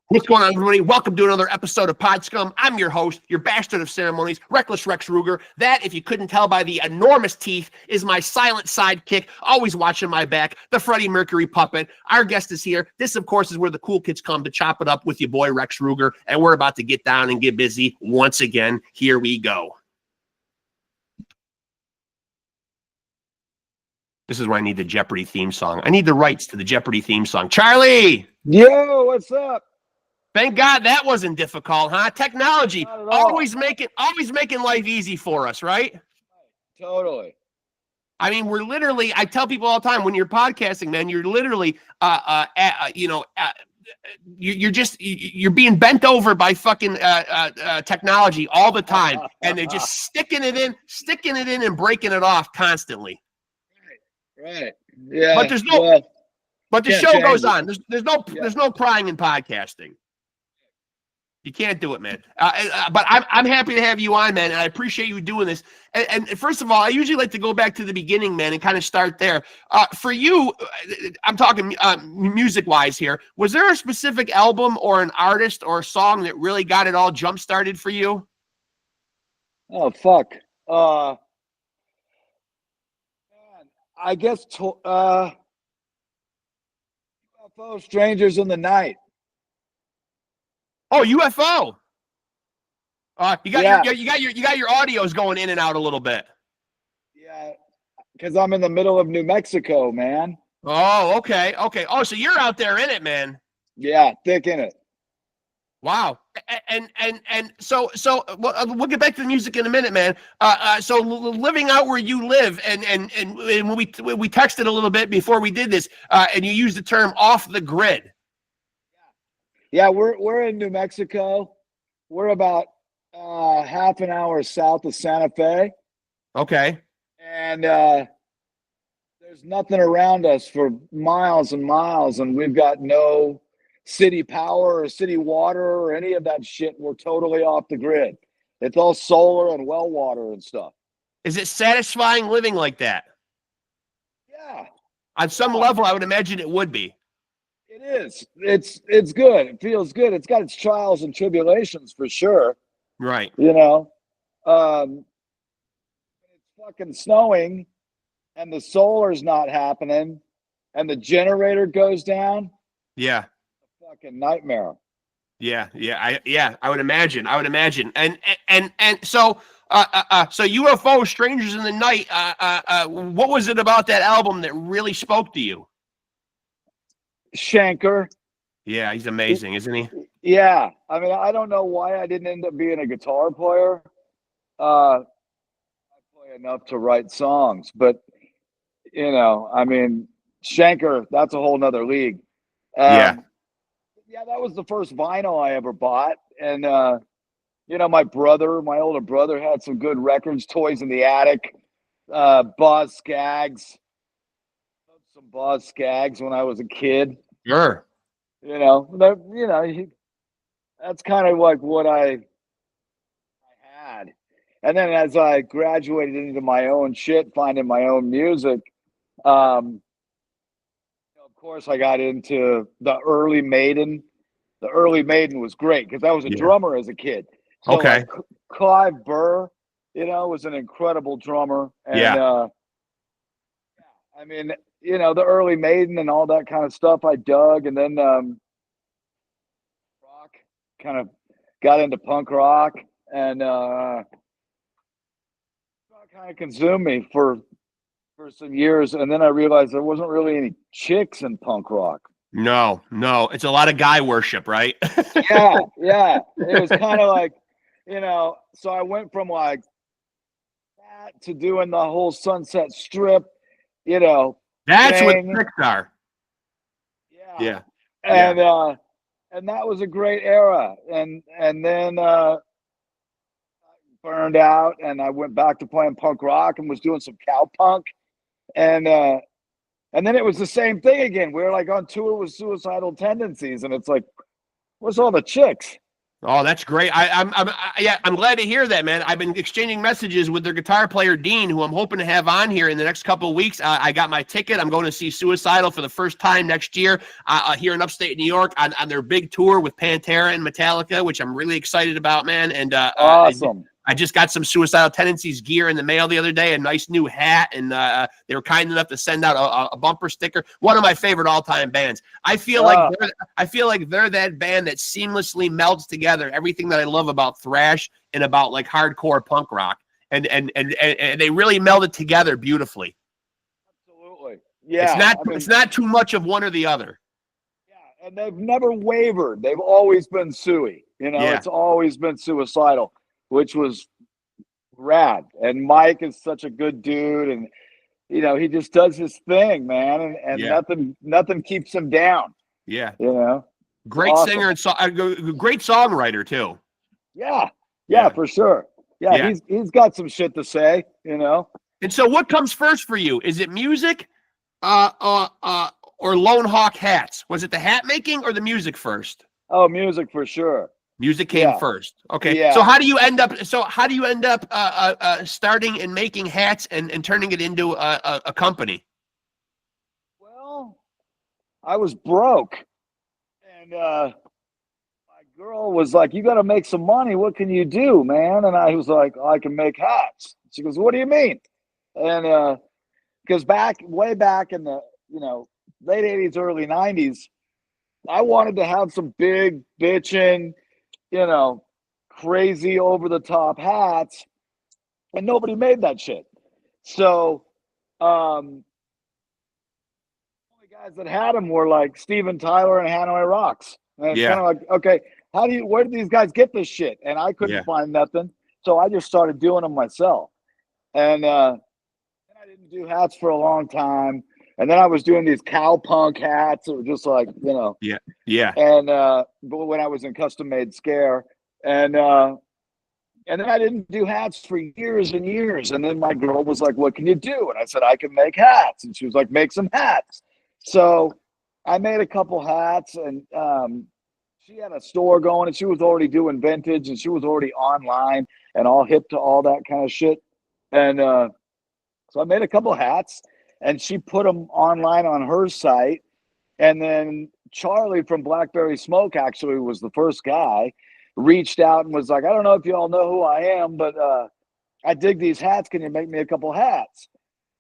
What's going on, everybody? Welcome to another episode of Pod Scum. I'm your host, your bastard of ceremonies, Reckless Rexx Ruger. That, if you couldn't tell by the enormous teeth, is my silent sidekick, always watching my back, the Freddie Mercury puppet. Our guest is here. This, of course, is where the cool kids come to chop it up with your boy, Rexx Ruger, and we're about to get down and get busy once again. Here we go. This is where I need the Jeopardy theme song. I need the rights to the Jeopardy theme song. Charlie! Yo, what's up? Thank God that wasn't difficult, huh? Technology always making life easy for us, right? Totally. I mean, we're literally, I tell people all the time, when you're podcasting, man, you're literally, you're being bent over by fucking technology all the time, and they're just sticking it in and breaking it off constantly. Right. Yeah. But the show goes on. There's no crying in podcasting. You can't do it, man. But I'm happy to have you on, man, and I appreciate you doing this. And first of all, I usually like to go back to the beginning, man, and kind of start there. For you, I'm talking music-wise here. Was there a specific album or an artist or a song that really got it all jump-started for you? Oh, fuck. I guess UFO Strangers in the Night. Oh, UFO. You got your audios going in and out a little bit. Yeah, because I'm in the middle of New Mexico, man. Oh, okay. Oh, so you're out there in it, man. Yeah, thick in it. Wow. And so we'll get back to the music in a minute, man. So living out where you live, and when we texted a little bit before we did this, and you used the term off the grid. Yeah, we're in New Mexico. We're about half an hour south of Santa Fe. Okay. And there's nothing around us for miles and miles, and we've got no city power or city water or any of that shit. We're totally off the grid. It's all solar and well water and stuff. Is it satisfying living like that? Yeah. On some level, I would imagine it would be. It is. It's good. It feels good. It's got its trials and tribulations for sure. Right. You know, it's fucking snowing and the solar's not happening and the generator goes down. Yeah. Fucking nightmare. Yeah. I would imagine. And so UFO Strangers in the Night. What was it about that album that really spoke to you? Shanker. Yeah, he's amazing, isn't he? Yeah. I mean, I don't know why I didn't end up being a guitar player. I play enough to write songs, but you know, I mean, Shanker, that's a whole nother league. Yeah, that was the first vinyl I ever bought. And you know, my older brother had some good records, Toys in the Attic, Boz Scaggs. Some Boz Scaggs when I was a kid. Sure. You know, that's kind of like what I had. And then as I graduated into my own shit, finding my own music, of course I got into the early Maiden. The early Maiden was great because I was a drummer as a kid. So okay. Like Clive Burr, was an incredible drummer. And I mean, the early Maiden and all that kind of stuff I dug. And then rock, kind of got into punk rock, and kind of consumed me for some years. And then I realized there wasn't really any chicks in punk rock. No. It's a lot of guy worship, right? Yeah. It was kind of like, so I went from like that to doing the whole Sunset Strip, That's thing. what tricks are. Yeah. And that was a great era. And then I burned out, and I went back to playing punk rock and was doing some CowPunk. And then it was the same thing again. We were like on tour with Suicidal Tendencies, and it's like, where's all the chicks? Oh, that's great. I'm glad to hear that, man. I've been exchanging messages with their guitar player, Dean, who I'm hoping to have on here in the next couple of weeks. I got my ticket. I'm going to see Suicidal for the first time next year here in upstate New York on their big tour with Pantera and Metallica, which I'm really excited about, man. And awesome. I just got some Suicidal Tendencies gear in the mail the other day, a nice new hat, and they were kind enough to send out a bumper sticker. One of my favorite all-time bands. I feel like they're that band that seamlessly melds together everything that I love about thrash and about like hardcore punk rock, and they really meld it together beautifully. Absolutely, yeah. It's not too much of one or the other. Yeah, and they've never wavered. They've always been Sui. It's always been Suicidal, which was rad. And Mike is such a good dude, and he just does his thing, man, and nothing keeps him down. Yeah, great awesome. Singer and great songwriter too. Yeah, for sure. Yeah, he's got some shit to say, And so, what comes first for you? Is it music, or Lone Hawk hats? Was it the hat making or the music first? Oh, music for sure. Music came first. Okay. Yeah. So how do you end up starting and making hats and turning it into a company? Well, I was broke, and my girl was like, "You got to make some money. What can you do, man?" And I was like, "I can make hats." She goes, "What do you mean?" And because way back in the late '80s, early '90s, I wanted to have some big bitchin', crazy over the top hats, and nobody made that shit. So, only guys that had them were like Steven Tyler and Hanoi Rocks. And it's kind of like, okay, where did these guys get this shit? And I couldn't find nothing. So I just started doing them myself. And I didn't do hats for a long time. And then I was doing these CowPunk hats that were just like, Yeah. And but when I was in Custom Made Scare, and then I didn't do hats for years and years. And then my girl was like, "What can you do?" And I said, "I can make hats." And she was like, "Make some hats." So I made a couple hats, and she had a store going, and she was already doing vintage, and she was already online and all hip to all that kind of shit. And so I made a couple hats, and she put them online on her site. And then Charlie from Blackberry Smoke actually was the first guy, reached out and was like, "I don't know if you all know who I am, but I dig these hats. Can you make me a couple hats?"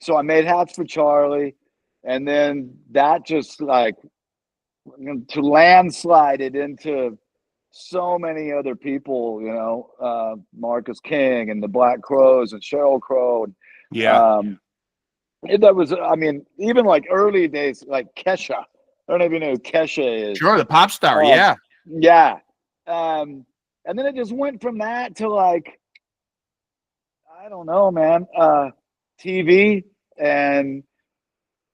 So I made hats for Charlie. And then that just like to landslide into so many other people, Marcus King and the Black Crows and Sheryl Crow. And, that was, even like early days, like Kesha. I don't know if you know who Kesha is. Sure, the pop star. Yeah. And then it just went from that to like, I don't know, man, TV and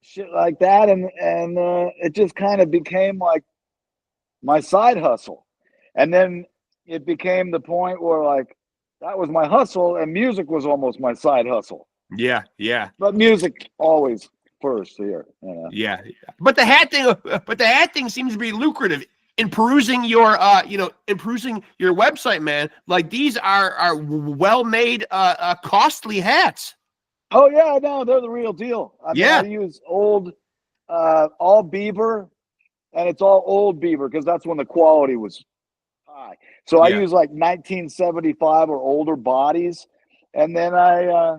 shit like that. And it just kind of became like my side hustle. And then it became the point where like, that was my hustle and music was almost my side hustle. Yeah. But music always first here. Yeah. But the hat thing seems to be lucrative in perusing your website, man. Like these are well-made, costly hats. Oh yeah, no, they're the real deal. I use old, all beaver, and it's all old beaver because that's when the quality was high. So I use like 1975 or older bodies, and then I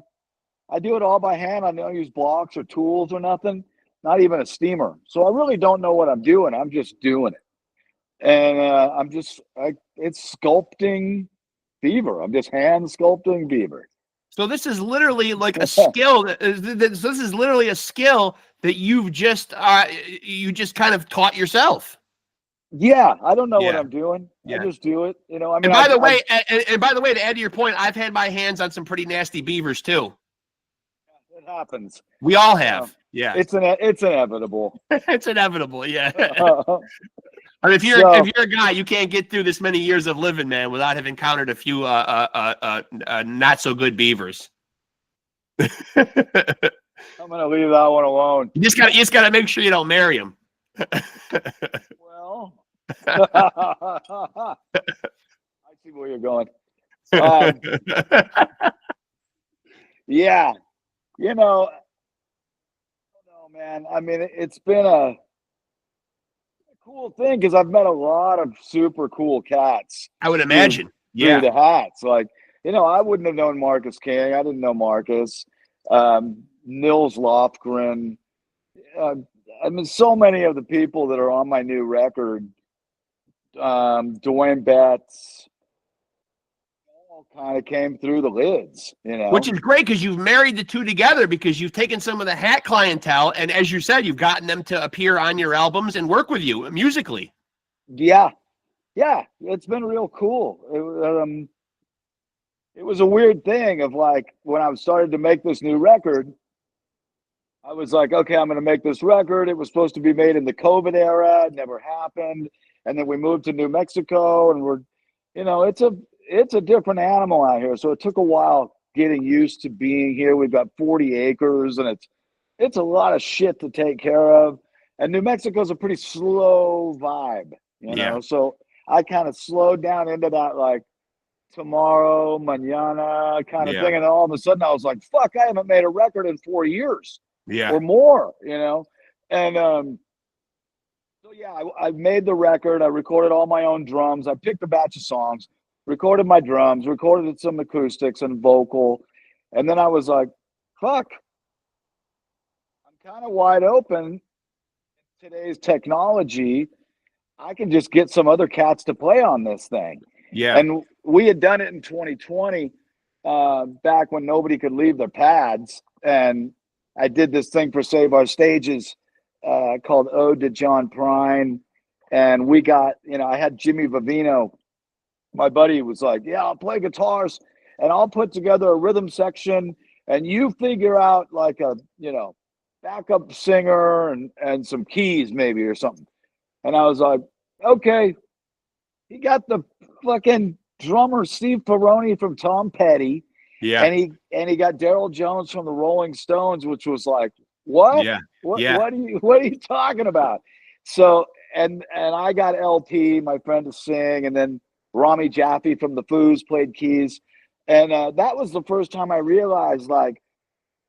do it all by hand. I don't use blocks or tools or nothing, not even a steamer. So I really don't know what I'm doing. I'm just doing it. And it's sculpting beaver. I'm just hand sculpting beaver. So this is literally like a skill. This is literally a skill that you've just kind of taught yourself. Yeah, I don't know what I'm doing. I just do it. And by the way, to add to your point, I've had my hands on some pretty nasty beavers too. It happens. We all have. Yeah. It's inevitable. It's inevitable. Yeah. I mean, if you're a guy, you can't get through this many years of living, man, without having encountered a few not so good beavers. I'm gonna leave that one alone. You just gotta make sure you don't marry him. Well, see where you're going. Um, yeah, you know, man. I mean, it's been a cool thing because I've met a lot of super cool cats. I would imagine. Through Yeah. the hats. Like, I wouldn't have known Marcus King. I didn't know Marcus. Nils Lofgren. I mean, so many of the people that are on my new record, Dwayne Betts, all kind of came through the lids, Which is great because you've married the two together, because you've taken some of the hat clientele and, as you said, you've gotten them to appear on your albums and work with you musically. Yeah. Yeah. It's been real cool. It was a weird thing of like, when I started to make this new record, I was like, okay, I'm going to make this record. It was supposed to be made in the COVID era. It never happened. And then we moved to New Mexico, and it's a different animal out here. So it took a while getting used to being here. We've got 40 acres, and it's a lot of shit to take care of. And New Mexico's a pretty slow vibe, So I kind of slowed down into that, like, tomorrow, mañana kind of thing. And then all of a sudden I was like, fuck, I haven't made a record in 4 years. Or more, and so I made the record. I recorded all my own drums. I picked a batch of songs, recorded my drums, recorded some acoustics and vocal, and then I was like, fuck, I'm kind of wide open. Today's technology, I can just get some other cats to play on this thing. And we had done it in 2020, back when nobody could leave their pads, and I did this thing for Save Our Stages, called Ode to John Prine. And we got, I had Jimmy Vivino, my buddy, was like, yeah, I'll play guitars and I'll put together a rhythm section, and you figure out like a, backup singer and some keys maybe or something. And I was like, okay. He got the fucking drummer Steve Perroni from Tom Petty. Yeah. And he got Daryl Jones from the Rolling Stones, which was like, what? Yeah. What are you talking about? So and I got LP, my friend, to sing, and then Rami Jaffe from the Foos played keys. And that was the first time I realized, like,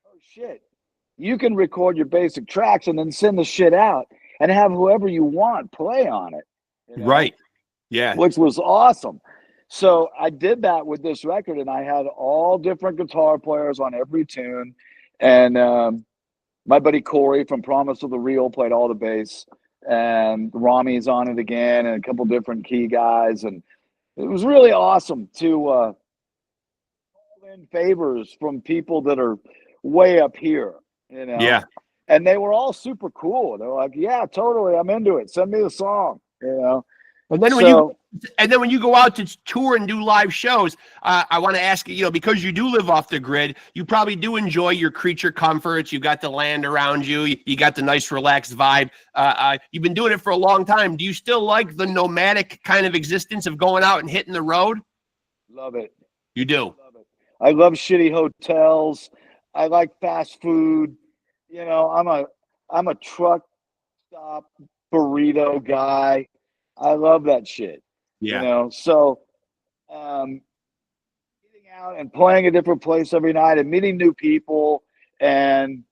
oh shit, you can record your basic tracks and then send the shit out and have whoever you want play on it. Right. Yeah. Which was awesome. So I did that with this record, and I had all different guitar players on every tune. And my buddy Corey from Promise of the Real played all the bass, and Rami's on it again, and a couple different key guys. And it was really awesome to call in favors from people that are way up here, Yeah. And they were all super cool. They're like, yeah, totally, I'm into it. Send me the song, And then when you go out to tour and do live shows, I want to ask you, because you do live off the grid, you probably do enjoy your creature comforts. You got the land around you. You got the nice relaxed vibe. You've been doing it for a long time. Do you still like the nomadic kind of existence of going out and hitting the road? Love it. You do. Love it. I love shitty hotels. I like fast food. I'm a truck stop burrito guy. I love that shit. Yeah. So getting out and playing a different place every night and meeting new people, and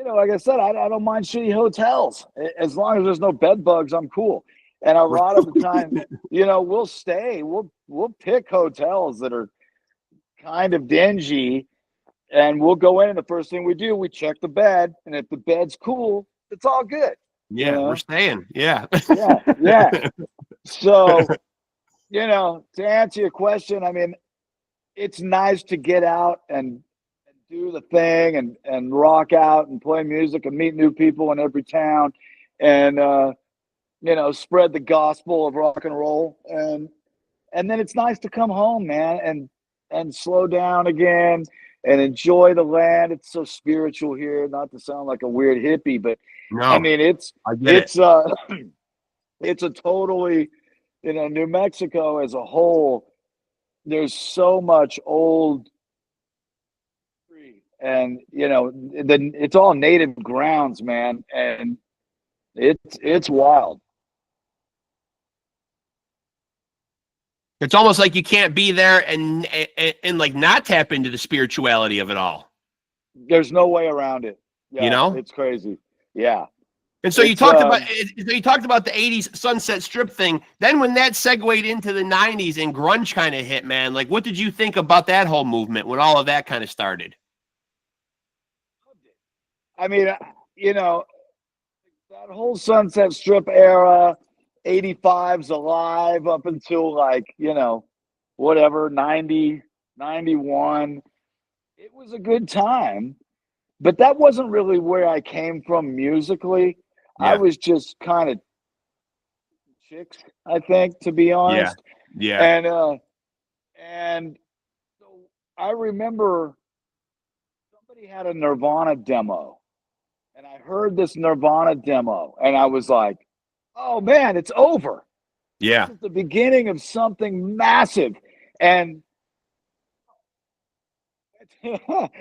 like I said, I don't mind shitty hotels as long as there's no bed bugs. I'm cool. And a lot of the time, we'll stay. We'll pick hotels that are kind of dingy, and we'll go in, and the first thing we do, we check the bed, and if the bed's cool, it's all good. Yeah, we're staying. Yeah. Yeah. So, to answer your question, I mean, it's nice to get out and do the thing and rock out and play music and meet new people in every town, and spread the gospel of rock and roll. And then it's nice to come home, man, and slow down again and enjoy the land. It's so spiritual here, not to sound like a weird hippie, but No, I mean, it's a totally, New Mexico as a whole, there's so much old, and it's all native grounds, man, and it's wild. It's almost like you can't be there and like not tap into the spirituality of it all. There's no way around it. Yeah, You know, it's crazy. Yeah. And so you talked about the 80s Sunset Strip thing. Then when that segued into the 90s and grunge kind of hit, man, like what did you think about that whole movement when all of that kind of started? I mean, you know, that whole Sunset Strip era, 85's alive up until like, you know, whatever, 90, 91. It was a good time, but that wasn't really where I came from musically. I Yeah. was just kind of chicks, I think, to be honest. Yeah. And so I remember somebody had a Nirvana demo, and I heard this Nirvana demo, and I was like, "Oh man, it's over." Yeah. This is the beginning of something massive, and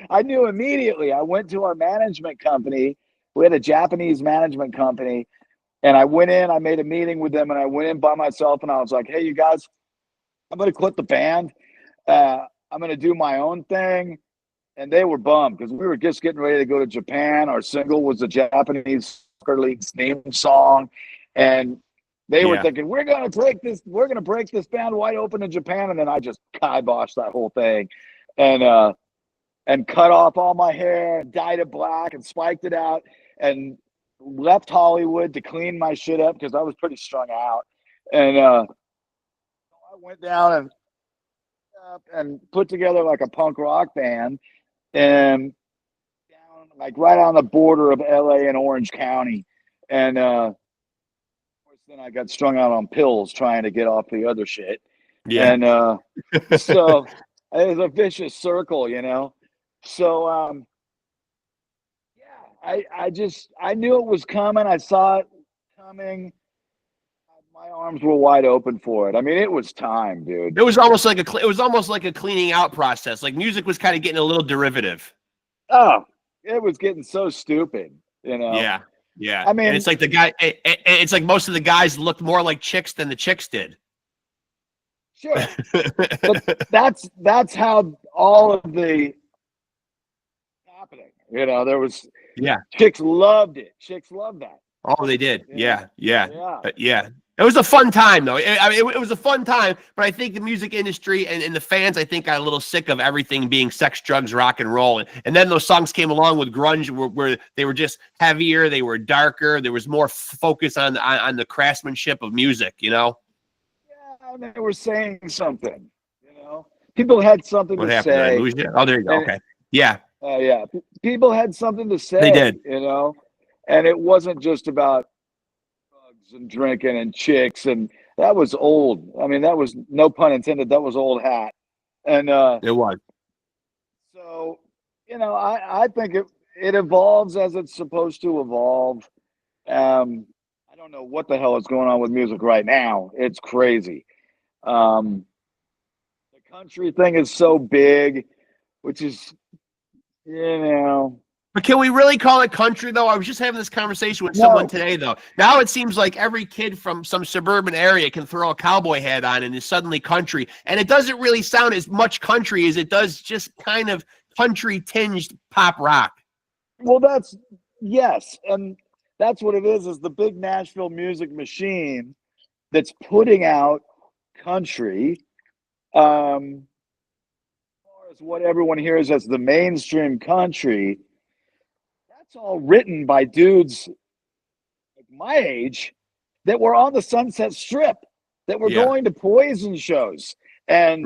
I knew immediately. I went to our management company. We had a Japanese management company, and I went in. I made a meeting with them, and I went in by myself, and I was like, "Hey, you guys, I'm going to quit the band. I'm going to do my own thing." And they were bummed because we were just getting ready to go to Japan. Our single was the Japanese soccer league's theme song, and they were thinking, we're going to break this band wide open in Japan. And then I just kiboshed that whole thing, and cut off all my hair and dyed it black and spiked it out and left Hollywood to clean my shit up because I was pretty strung out. And I went down and put together like a punk rock band, and down like right on the border of LA and Orange County. And of course then I got strung out on pills trying to get off the other shit. Yeah. And so it was a vicious circle, you know. So yeah, I knew it was coming. I saw it coming. My arms were wide open for it. I mean, it was time, dude. It was almost like a cleaning out process. Like music was kind of getting a little derivative. Oh, it was getting so stupid, you know. Yeah. Yeah. I mean, and it's like it's like most of the guys looked more like chicks than the chicks did. Sure. But that's how all of the happening. You know, there was chicks loved it. Chicks loved that. Oh, they did. Yeah. It was a fun time, though. I mean, it was a fun time, but I think the music industry and the fans, I think, got a little sick of everything being sex, drugs, rock and roll. And then those songs came along with grunge, where they were just heavier, they were darker, there was more focus on the craftsmanship of music, you know? Yeah, they were saying something, you know? People had something to happened? say. Did I lose you? Oh, there you go. Okay. Yeah. Yeah. People had something to say. They did. You know? And it wasn't just about drugs and drinking and chicks, and that was old. I mean, that was, no pun intended, that was old hat. And it was. So, you know, I think it evolves as it's supposed to evolve. I don't know what the hell is going on with music right now. It's crazy. The country thing is so big, which is, you know. But can we really call it country, though? I was just having this conversation with someone today, though. Now it seems like every kid from some suburban area can throw a cowboy hat on and is suddenly country. And it doesn't really sound as much country as it does just kind of country-tinged pop rock. Well, yes. And that's what it is the big Nashville music machine that's putting out country. As far as what everyone hears as the mainstream country, that's all written by dudes like my age that were on the Sunset Strip, that were going to Poison shows, and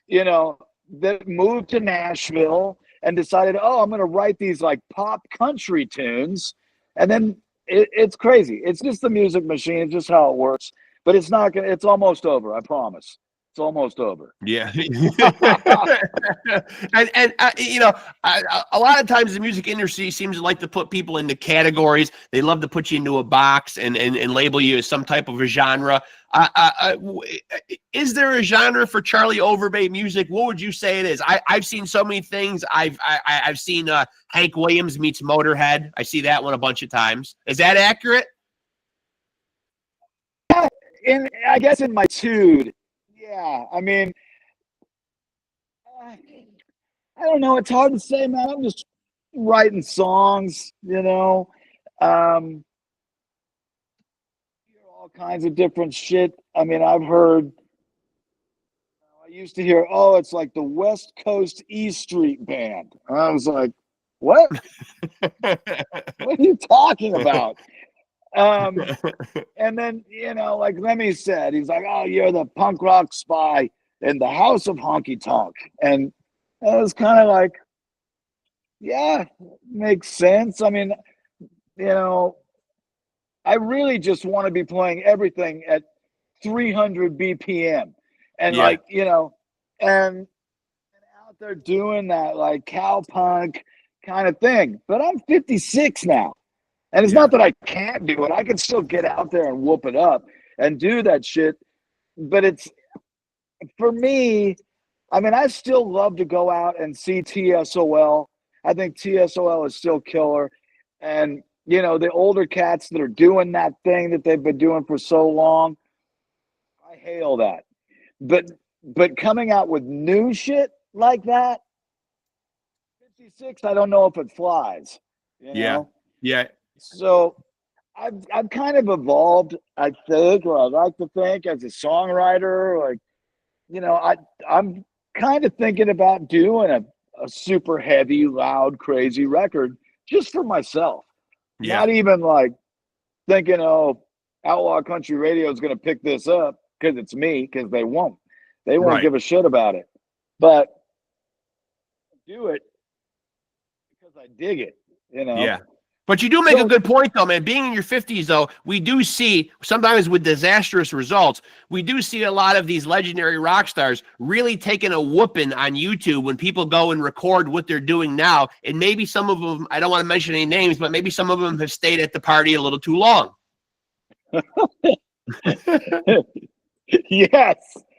you know, that moved to Nashville and decided, oh, I'm going to write these like pop country tunes, and then it's crazy. It's just the music machine. It's just how it works. But it's not gonna. It's almost over. I promise. It's almost over. Yeah. and you know, a lot of times the music industry seems to like to put people into categories. They love to put you into a box and label you as some type of a genre. Is there a genre for Charlie Overbey music? What would you say it is? I've seen so many things. I've seen Hank Williams meets Motorhead. I see that one a bunch of times. Is that accurate? I guess in my tude. Yeah, I mean, I don't know. It's hard to say, man. I'm just writing songs, all kinds of different shit. I mean, I used to hear, oh, it's like the West Coast E Street Band. And I was like, what? What are you talking about? And then, like Lemmy said, he's like, oh, you're the punk rock spy in the house of honky tonk. And I was kind of like, yeah, makes sense. I mean, I really just want to be playing everything at 300 BPM. And and out there doing that like CowPunk kind of thing. But I'm 56 now. And it's not that I can't do it. I can still get out there and whoop it up and do that shit. But it's, for me, I mean, I still love to go out and see TSOL. I think TSOL is still killer. And, the older cats that are doing that thing that they've been doing for so long, I hail that. But coming out with new shit like that, 56, I don't know if it flies. Yeah. So I've kind of evolved, I think, or I like to think, as a songwriter. Like, I'm kind of thinking about doing a super heavy, loud, crazy record just for myself. Yeah. Not even like thinking, oh, Outlaw Country Radio is going to pick this up because it's me, because they won't. They won't give a shit about it. But do it because I dig it, Yeah. But you do make a good point, though, man. Being in your 50s, though, we do see, sometimes with disastrous results, we do see a lot of these legendary rock stars really taking a whooping on YouTube when people go and record what they're doing now. And maybe some of them, I don't want to mention any names, but maybe some of them have stayed at the party a little too long. Yes.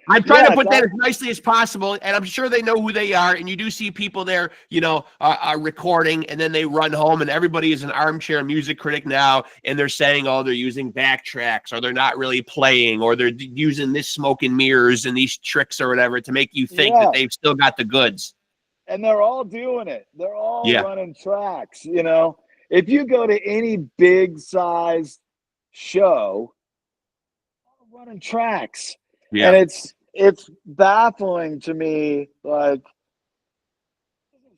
I'm trying to put that as nicely as possible, and I'm sure they know who they are. And you do see people there, recording, and then they run home, and everybody is an armchair music critic now, and they're saying, oh, they're using backtracks, or they're not really playing, or they're using this smoke and mirrors and these tricks or whatever to make you think that they've still got the goods. And they're all doing it. They're all running tracks. If you go to any big size show, they're running tracks. Yeah. And it's baffling to me, like,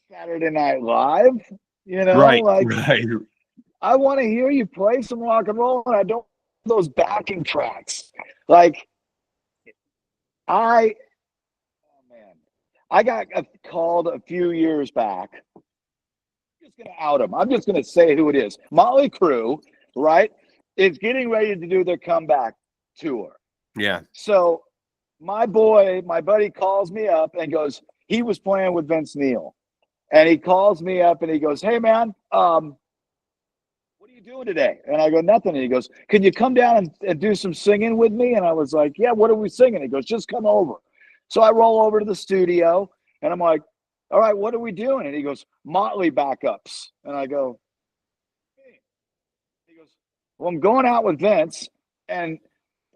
Saturday Night Live, Right. I want to hear you play some rock and roll, and I don't want those backing tracks. Like, I got called a few years back. I'm just going to out them. I'm just going to say who it is. Motley Crue, right, is getting ready to do their comeback tour. Yeah. So my buddy calls me up and goes, he was playing with Vince Neil. And he calls me up and he goes, hey, man, what are you doing today? And I go, nothing. And he goes, can you come down and do some singing with me? And I was like, yeah, what are we singing? He goes, just come over. So I roll over to the studio and I'm like, all right, what are we doing? And he goes, Motley backups. And I go, hey. He goes, well, I'm going out with Vince and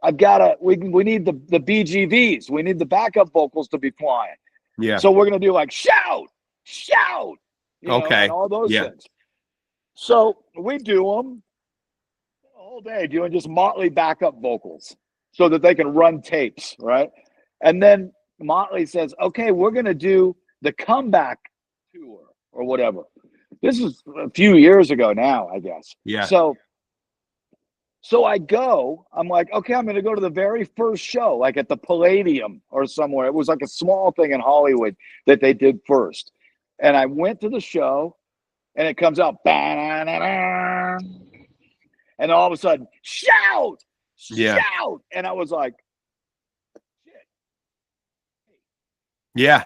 I've got we need the BGVs. We need the backup vocals to be flying. Yeah. So we're going to do like shout, okay. and all those things. So we do them the whole day doing just Motley backup vocals so that they can run tapes, right? And then Motley says, okay, we're going to do the comeback tour or whatever. This is a few years ago now, I guess. Yeah. So I go, I'm like, okay, I'm going to go to the very first show, like at the Palladium or somewhere. It was like a small thing in Hollywood that they did first. And I went to the show and it comes out, and all of a sudden, shout. And I was like, shit. Yeah.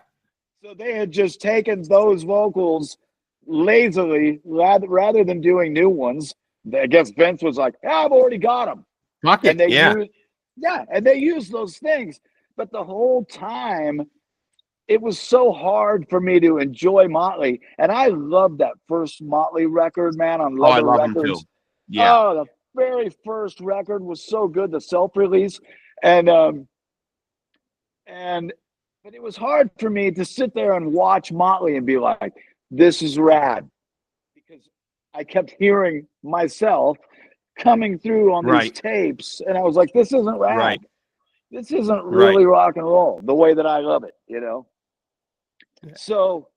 So they had just taken those vocals lazily rather than doing new ones. I guess Vince was like, I've already got them. Fuck it. And they used those things. But the whole time, it was so hard for me to enjoy Motley. And I loved that first Motley record, man, on Leather I love Records. him too. Yeah. Oh, the very first record was so good, the self-release. And But it was hard for me to sit there and watch Motley and be like, this is rad, because I kept hearing myself coming through on these tapes, and I was like, this isn't rad. Right. This isn't really rock and roll the way that I love it, you know? Yeah. So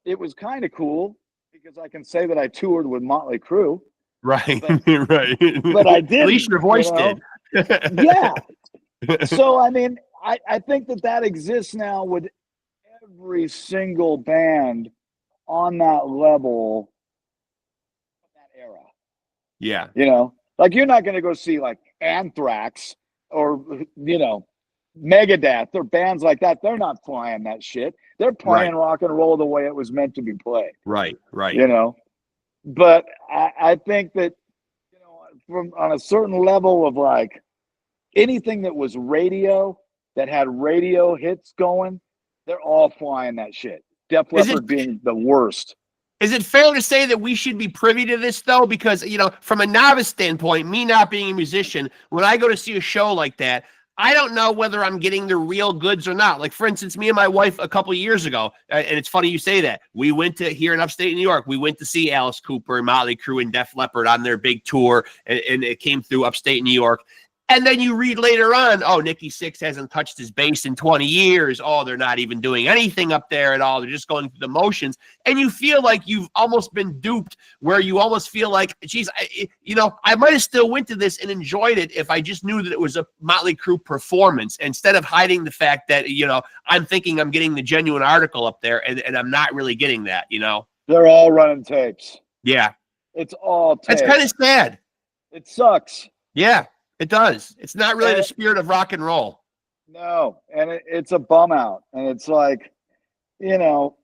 it was kind of cool because I can say that I toured with Motley Crue. Right. But, right. But I didn't. At least your voice did. Yeah. So, I mean, I think that exists now with every single band on that level, that era. Yeah. You know, like you're not going to go see like Anthrax or, you know, Megadeth or bands like that. They're not flying that shit. They're playing rock and roll the way it was meant to be played. Right. You know, but I think that, you know, from on a certain level of like anything that was radio, that had radio hits going, they're all flying that shit. Def Leppard being the worst. Is it fair to say that we should be privy to this, though? Because, you know, from a novice standpoint, me not being a musician, when I go to see a show like that, I don't know whether I'm getting the real goods or not. Like, for instance, me and my wife a couple of years ago, and it's funny you say that, we went to, here in upstate New York, we went to see Alice Cooper and Motley Crue and Def Leppard on their big tour, and it came through upstate New York. And then you read later on, oh, Nikki Sixx hasn't touched his bass in 20 years. Oh, they're not even doing anything up there at all. They're just going through the motions. And you feel like you've almost been duped, where you almost feel like, geez, you know, I might have still went to this and enjoyed it if I just knew that it was a Motley Crue performance, instead of hiding the fact that, you know, I'm thinking I'm getting the genuine article up there, and I'm not really getting that, you know? They're all running tapes. Yeah. It's all tapes. That's kind of sad. It sucks. Yeah. It does. It's not really the spirit of rock and roll. No, and it's a bum out. And it's like, you know,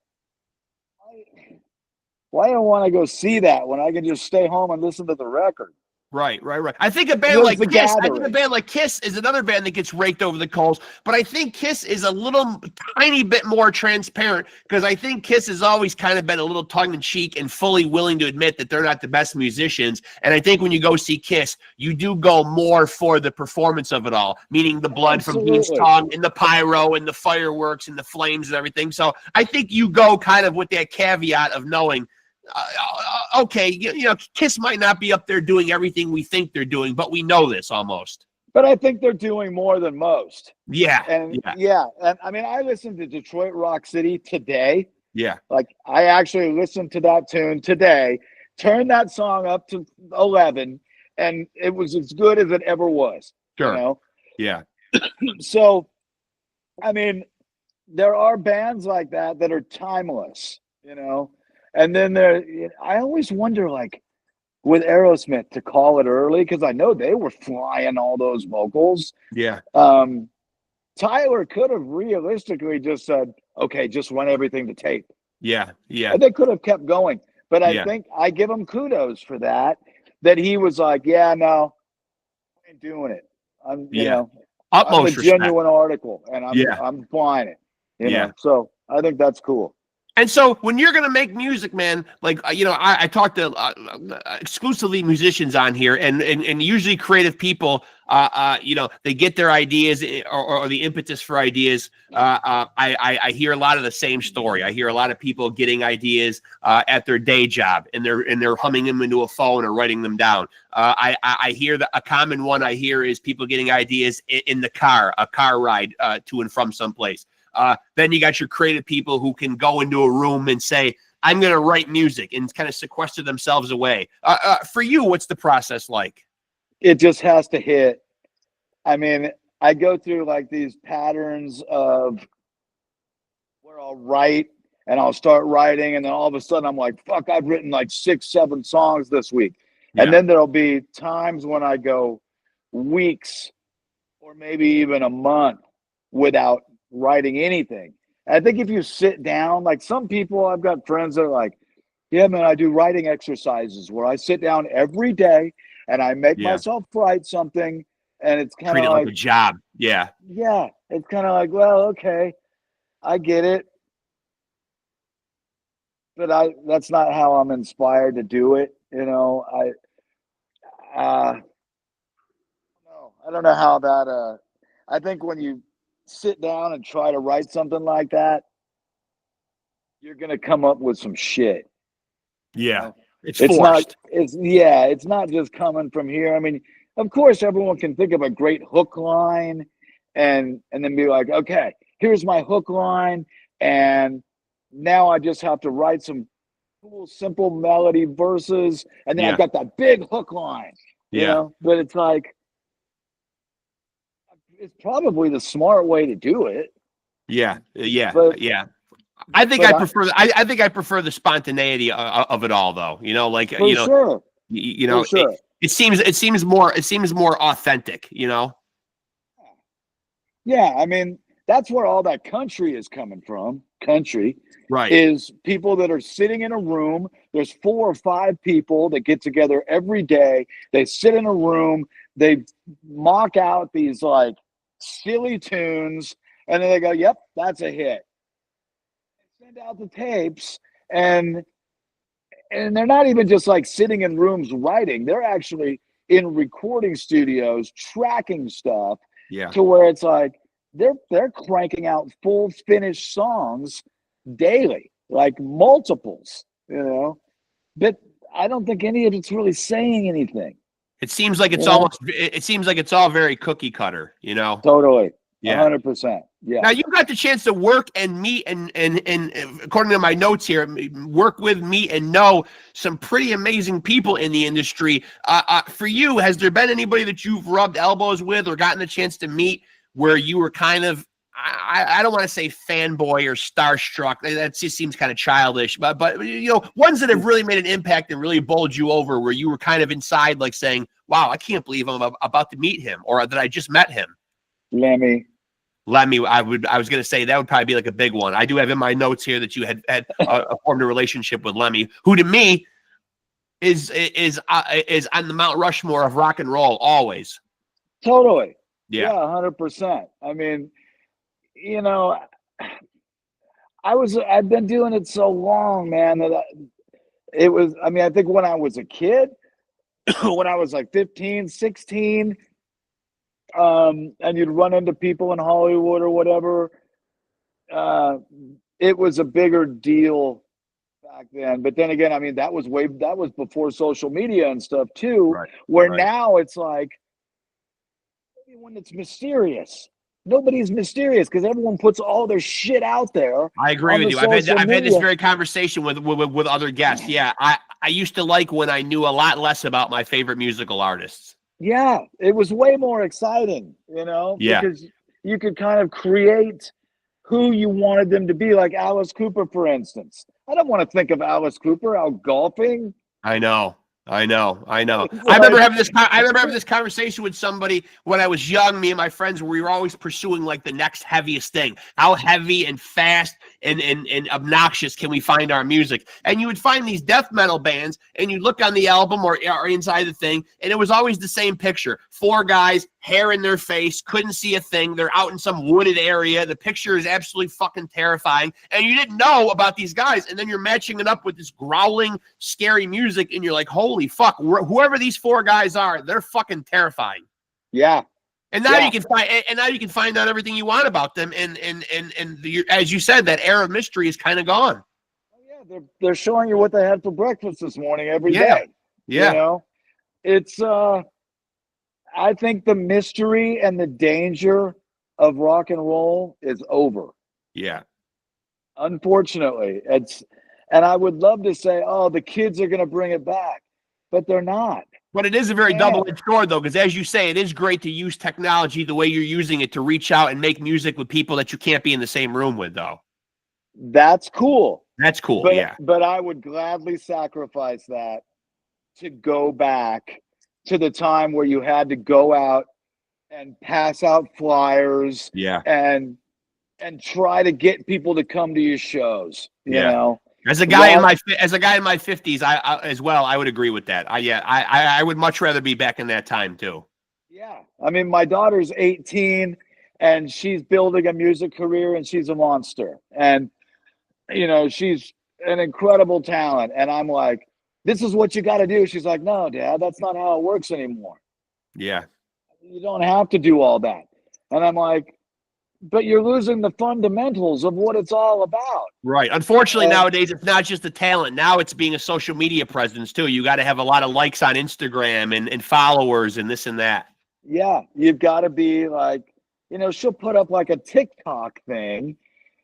why do I want to go see that when I can just stay home and listen to the record? Right. I think a band like Kiss, is another band that gets raked over the coals, but I think Kiss is a little tiny bit more transparent, because I think Kiss has always kind of been a little tongue-in-cheek and fully willing to admit that they're not the best musicians. And I think when you go see Kiss, you do go more for the performance of it all, meaning the blood from Dean's tongue and the pyro and the fireworks and the flames and everything. So I think you go kind of with that caveat of knowing, okay, you know, Kiss might not be up there doing everything we think they're doing, but we know this almost. But I think they're doing more than most. Yeah. And and I mean, I listened to Detroit Rock City today. Yeah. Like, I actually listened to that tune today, turned that song up to 11, and it was as good as it ever was. Sure. You know? Yeah. So, I mean, there are bands like that that are timeless, you know? And then I always wonder, like, with Aerosmith, to call it early, because I know they were flying all those vocals. Yeah. Tyler could have realistically just said, okay, just run everything to tape. Yeah. And they could have kept going. But I think I give him kudos for that he was like, yeah, no, I ain't doing it. I'm, you know, utmost I'm a genuine article, and I'm flying it. You know, so I think that's cool. And so when you're going to make music, man, like, you know, I talk to exclusively musicians on here, and usually creative people, you know, they get their ideas or the impetus for ideas. I hear a lot of the same story. I hear a lot of people getting ideas at their day job, and they're humming them into a phone or writing them down. I hear that a common one I hear is people getting ideas in the car, a car ride to and from someplace. Then you got your creative people who can go into a room and say, I'm going to write music, and kind of sequester themselves away. For you, what's the process like? It just has to hit. I mean, I go through like these patterns of where I'll write and I'll start writing, and then all of a sudden I'm like, fuck, I've written like 6-7 songs this week. Yeah. And then there'll be times when I go weeks or maybe even a month without writing anything. I think if you sit down, like some people, I've got friends that are like, yeah, man, I do writing exercises where I sit down every day and I make myself write something, and it's kind of like a job. Yeah. Yeah. It's kind of like, well, okay, I get it. But that's not how I'm inspired to do it. You know, I don't know how that, I think when you sit down and try to write something like that, you're gonna come up with some shit. Yeah. It's It's forced. it's not just coming from here. I mean, of course, everyone can think of a great hook line and then be like, okay, here's my hook line, and now I just have to write some cool, simple melody verses, and then I've got that big hook line, you know? But it's like, it's probably the smart way to do it. Yeah. But I think I prefer the spontaneity of it all, though. You know, like for sure. It seems more authentic. You know. Yeah, I mean, that's where all that country is coming from. Country, right? Is people that are sitting in a room. There's 4 or 5 people that get together every day. They sit in a room. They mock out these like silly tunes, and then they go, "Yep, that's a hit." Send out the tapes, and they're not even just like sitting in rooms writing. They're actually in recording studios tracking stuff to where it's like they're cranking out full finished songs daily, like multiples, you know. But I don't think any of it's really saying anything. It seems like it's all very cookie cutter, you know. Totally. Yeah. 100%. Yeah. Now you got the chance to work and meet and according to my notes here, work with, meet, and know some pretty amazing people in the industry. For you, has there been anybody that you've rubbed elbows with or gotten the chance to meet where you were kind of, I don't want to say fanboy or starstruck. That just seems kind of childish, but you know, ones that have really made an impact and really bowled you over, where you were kind of inside, like saying, "Wow, I can't believe I'm about to meet him," or that I just met him. Lemmy, I was going to say that would probably be like a big one. I do have in my notes here that you had formed a relationship with Lemmy, who to me is on the Mount Rushmore of rock and roll always. Totally. Yeah. 100%. I mean, you know, I've been doing it so long, man, that I think when I was a kid, when I was like 15, 16, and you'd run into people in Hollywood or whatever, it was a bigger deal back then. But then again, I mean, that was before social media and stuff too, where now it's like everyone that's mysterious. Nobody's mysterious because everyone puts all their shit out there. I agree with you. I've had this very conversation with other guests. Yeah, I used to like when I knew a lot less about my favorite musical artists. Yeah, it was way more exciting, you know, because you could kind of create who you wanted them to be, like Alice Cooper, for instance. I don't want to think of Alice Cooper out golfing. I know. I remember having this conversation with somebody when I was young. Me and my friends, we were always pursuing like the next heaviest thing. How heavy and fast and obnoxious can we find our music? And you would find these death metal bands, and you look on the album or inside the thing, and it was always the same picture: 4 guys, hair in their face, couldn't see a thing. They're out in some wooded area. The picture is absolutely fucking terrifying, and you didn't know about these guys. And then you're matching it up with this growling, scary music, and you're like, holy fuck, whoever these 4 guys are, they're fucking terrifying. Yeah. And now you can find out everything you want about them, and as you said, that era of mystery is kind of gone. Oh, yeah, they're showing you what they had for breakfast this morning every day. Yeah. You know, it's I think the mystery and the danger of rock and roll is over. Yeah. Unfortunately, and I would love to say, oh, the kids are going to bring it back, but they're not. But it is a very double-edged sword, though, because as you say, it is great to use technology the way you're using it to reach out and make music with people that you can't be in the same room with, though. That's cool. That's cool, But I would gladly sacrifice that to go back to the time where you had to go out and pass out flyers and try to get people to come to your shows, you know. As a guy in my 50s, I as well, I would agree with that. I would much rather be back in that time too. Yeah. I mean, my daughter's 18 and she's building a music career, and she's a monster. And you know, she's an incredible talent, and I'm like, this is what you got to do. She's like, no, Dad, that's not how it works anymore. Yeah. You don't have to do all that. And I'm like, but you're losing the fundamentals of what it's all about. Right. Unfortunately, nowadays, it's not just the talent. Now it's being a social media presence, too. You got to have a lot of likes on Instagram and followers and this and that. Yeah. You've got to be like, you know, she'll put up like a TikTok thing.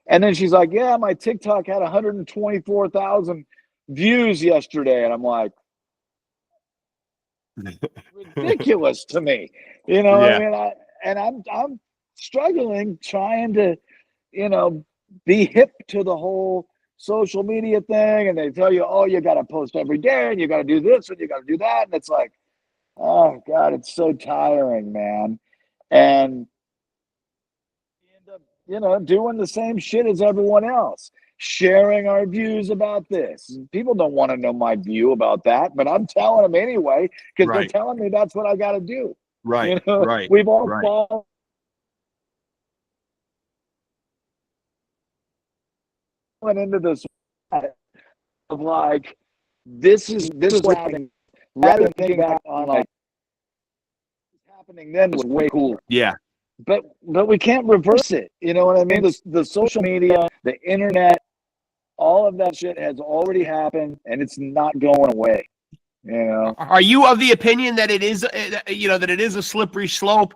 And then she's like, yeah, my TikTok had 124,000 views yesterday. And I'm like, ridiculous to me. You know what I mean? I'm struggling trying to, you know, be hip to the whole social media thing. And they tell you, oh, you got to post every day and you got to do this and you got to do that. And it's like, oh God, it's so tiring, man. And you end up, you know, doing the same shit as everyone else, sharing our views about this. People don't want to know my view about that, but I'm telling them anyway, because they're telling me that's what I got to do. Right. You know, we've all fallen into this of like, this is what's happening. Rather than thinking back on like what's happening then was way cooler. Yeah. But we can't reverse it. You know what I mean? The social media, the internet, all of that shit has already happened, and it's not going away. You know? Are you of the opinion that it is, you know, that it is a slippery slope,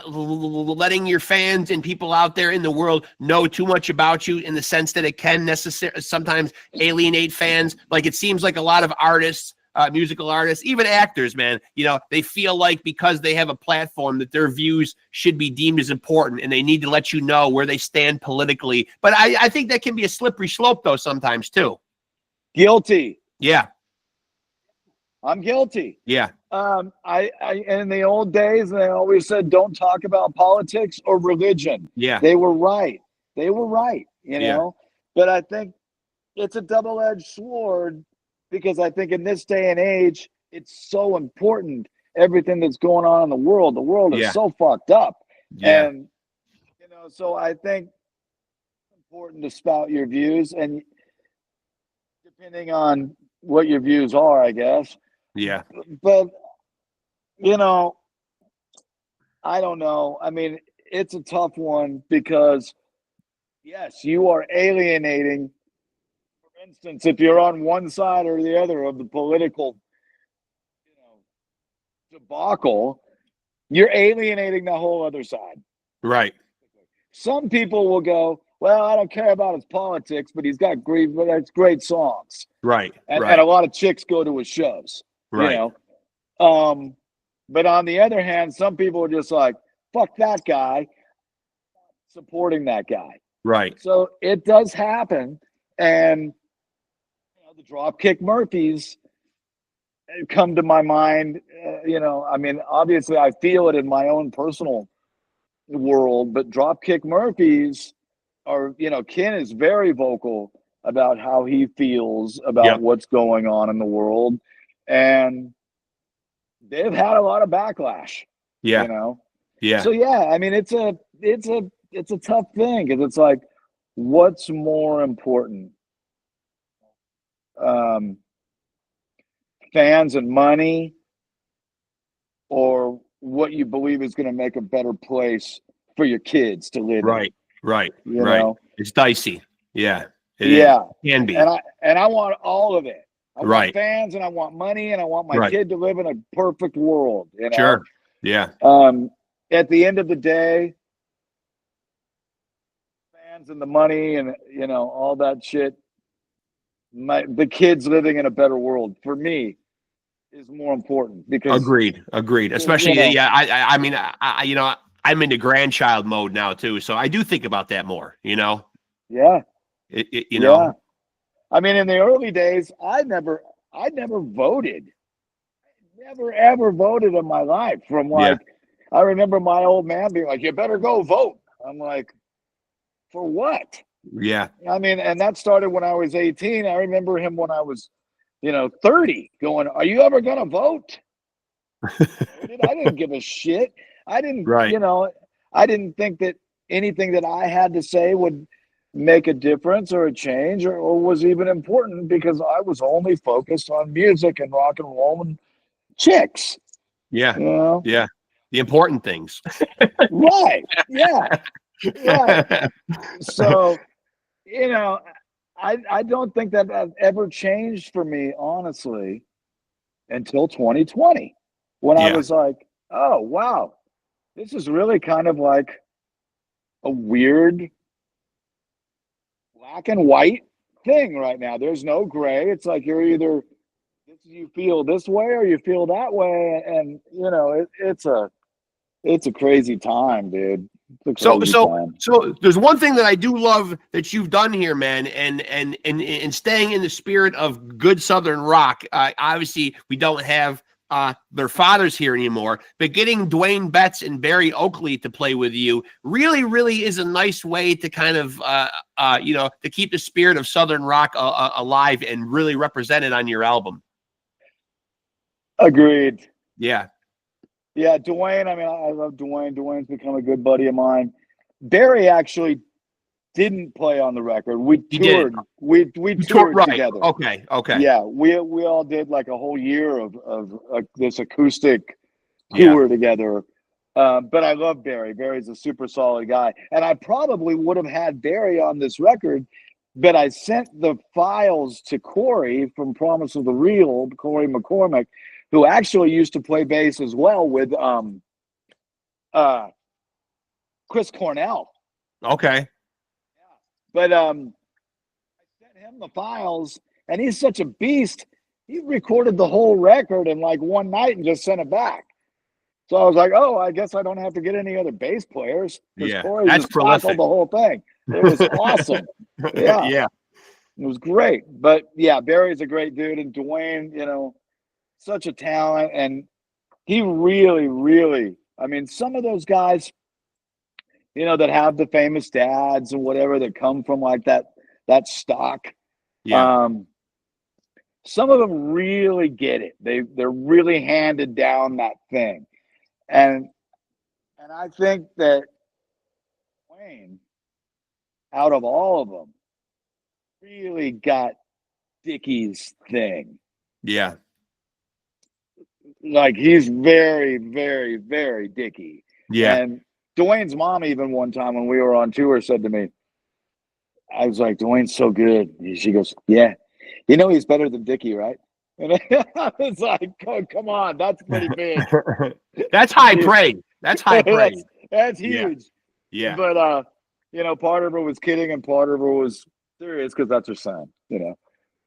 letting your fans and people out there in the world know too much about you, in the sense that it can sometimes alienate fans? Like, it seems like a lot of artists, musical artists, even actors, man, you know, they feel like because they have a platform that their views should be deemed as important, and they need to let you know where they stand politically. But I think that can be a slippery slope, though, sometimes too. Guilty. Yeah. I'm guilty. Yeah. I in the old days, they always said, don't talk about politics or religion. Yeah. They were right. They were right, you know? But I think it's a double-edged sword, because I think in this day and age, it's so important, everything that's going on in the world. The world is so fucked up. Yeah. And, you know, so I think it's important to spout your views, and depending on what your views are, I guess. Yeah. But, you know, I don't know. I mean, it's a tough one, because, yes, you are alienating. For instance, if you're on one side or the other of the political, you know, debacle, you're alienating the whole other side. Right. Some people will go, well, I don't care about his politics, but he's got great songs. Right. And a lot of chicks go to his shows. Right. You know? But on the other hand, some people are just like, fuck that guy, supporting that guy. Right. So it does happen. And, you know, the Dropkick Murphys come to my mind. You know, I mean, obviously I feel it in my own personal world, but Dropkick Murphys are, you know, Ken is very vocal about how he feels about what's going on in the world. And they've had a lot of backlash. Yeah. You know? Yeah. So yeah, I mean, it's a tough thing, because it's like, what's more important? Fans and money, or what you believe is going to make a better place for your kids to live in? Right. You know? It's dicey. Yeah. It can be. And I want all of it. I want Right. fans, and I want money, and I want my kid to live in a perfect world. You know? Sure. Yeah. At the end of the day, fans and the money and, you know, all that shit, the kids living in a better world, for me, is more important. Because Agreed. Especially, you know, I mean, you know, I'm into grandchild mode now too, so I do think about that more. You know. Yeah. You know. I mean, in the early days, I never voted. Never ever voted in my life. From like, I remember my old man being like, "You better go vote." I'm like, "For what?" Yeah. I mean, and that started when I was 18. I remember him when I was, you know, 30, going, "Are you ever gonna vote?" I didn't give a shit. I didn't, you know, I didn't think that anything that I had to say would make a difference or a change or was even important, because I was only focused on music and rock and roll and chicks. Yeah. You know? Yeah. The important things. Right. Yeah. Right. So, you know, I don't think that ever changed for me, honestly, until 2020, when I Yeah. was like, oh, wow, this is really kind of like a weird black and white thing right now. There's no gray. It's like you're either you feel this way or you feel that way, and you know it's a crazy time, dude. It's a So, crazy so, time. so there's one thing that I do love that you've done here, man, and staying in the spirit of good Southern rock. Obviously, we don't have their fathers here anymore, but getting Dwayne Betts and Barry Oakley to play with you really, really is a nice way to kind of, to keep the spirit of Southern rock alive and really represented on your album. Agreed. Yeah. Yeah, Dwayne. I mean, I love Dwayne. Dwayne's become a good buddy of mine. Barry actually didn't play on the record. We toured. We toured right. together. Okay. Yeah, we all did like a whole year of this acoustic Yeah. tour together. But I love Barry. Barry's a super solid guy, and I probably would have had Barry on this record, but I sent the files to Corey from Promise of the Real, Corey McCormick, who actually used to play bass as well with Chris Cornell. Okay. But I sent him the files, and he's such a beast. He recorded the whole record in like one night and just sent it back. So I was like, oh, I guess I don't have to get any other bass players, because Yeah, Corey that's just tackled the whole thing. It was awesome. Yeah. Yeah. It was great. But yeah, Barry's a great dude, and Dwayne, you know, such a talent, and he really, really, I mean, some of those guys, you know, that have the famous dads and whatever, that come from like that stock. Yeah. Some of them really get it. They're really handed down that thing. And I think that Wayne, out of all of them, really got Dickie's thing. Yeah. Like, he's very, very, very Dickie. Yeah. And Dwayne's mom, even one time when we were on tour, said to me, I was like, Dwayne's so good. She goes, yeah, you know, he's better than Dickie, right? And I was like, oh, come on, that's pretty big. That's high praise. That's high praise. That's huge. Yeah. But you know, part of her was kidding and part of her was serious, because that's her son, you know.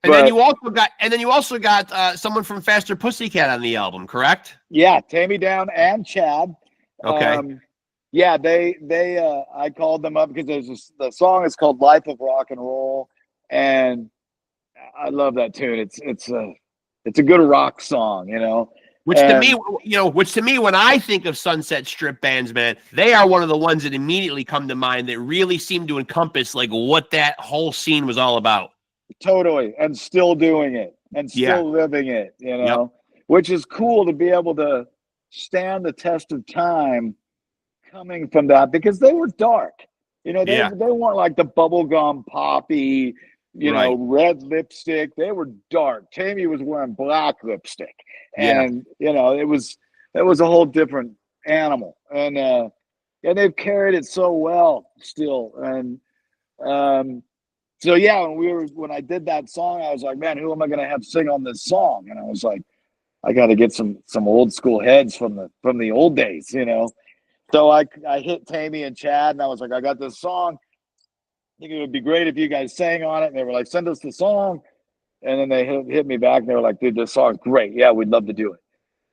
And then you also got someone from Faster Pussycat on the album, correct? Yeah, Tammy Down and Chad. Okay. Yeah, they I called them up because the song is called Life of Rock and Roll, and I love that tune. It's a good rock song, you know. Which to me, when I think of Sunset Strip bands, man, they are one of the ones that immediately come to mind that really seem to encompass like what that whole scene was all about. Totally, and still doing it and still living it, you know, which is cool to be able to stand the test of time coming from that, because they were dark. You know, they weren't like the bubblegum poppy, you know, red lipstick. They were dark. Tammy was wearing black lipstick. And you know, it was a whole different animal. And they've carried it so well still. And so yeah, when I did that song, I was like, man, who am I gonna have sing on this song? And I was like, I gotta get some old school heads from the old days, you know. So I hit Tammy and Chad, and I was like, I got this song. I think it would be great if you guys sang on it. And they were like, send us the song. And then they hit me back, and they were like, dude, this song's great. Yeah, we'd love to do it.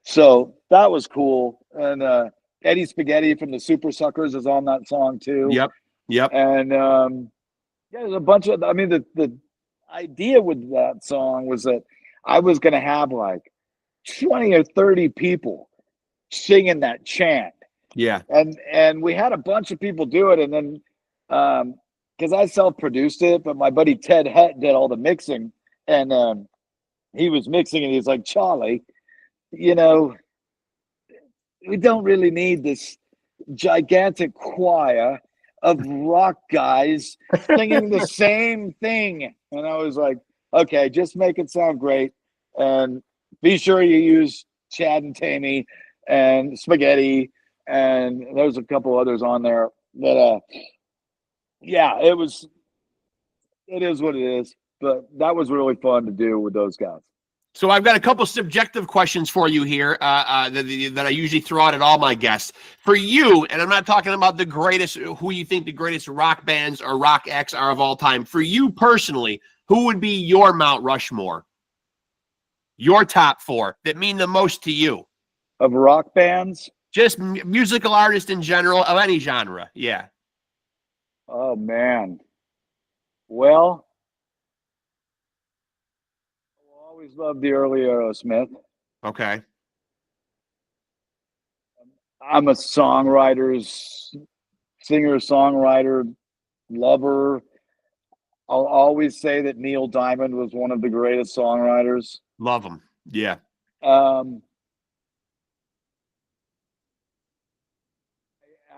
So that was cool. And Eddie Spaghetti from the Super Suckers is on that song too. Yep. And there's a bunch of, I mean, the idea with that song was that I was going to have like 20 or 30 people singing that chant. Yeah. And we had a bunch of people do it. And then, because I self-produced it, but my buddy Ted Hutt did all the mixing, and he was mixing, and he's like, Charlie, you know, we don't really need this gigantic choir of rock guys singing the same thing. And I was like, okay, just make it sound great, and be sure you use Chad and Tammy and Spaghetti and there's a couple others on there that yeah, it is what it is, but that was really fun to do with those guys. So I've got a couple subjective questions for you here that I usually throw out at all my guests. For you, and I'm not talking about the greatest, who you think the greatest rock bands or rock acts are of all time. For you personally, who would be your Mount Rushmore? Your top 4 that mean the most to you? Of rock bands? Just musical artists in general, of any genre, yeah. Oh, man. Well, I always loved the early Aerosmith. Okay. I'm a singer-songwriter, lover. I'll always say that Neil Diamond was one of the greatest songwriters. Love him, yeah. I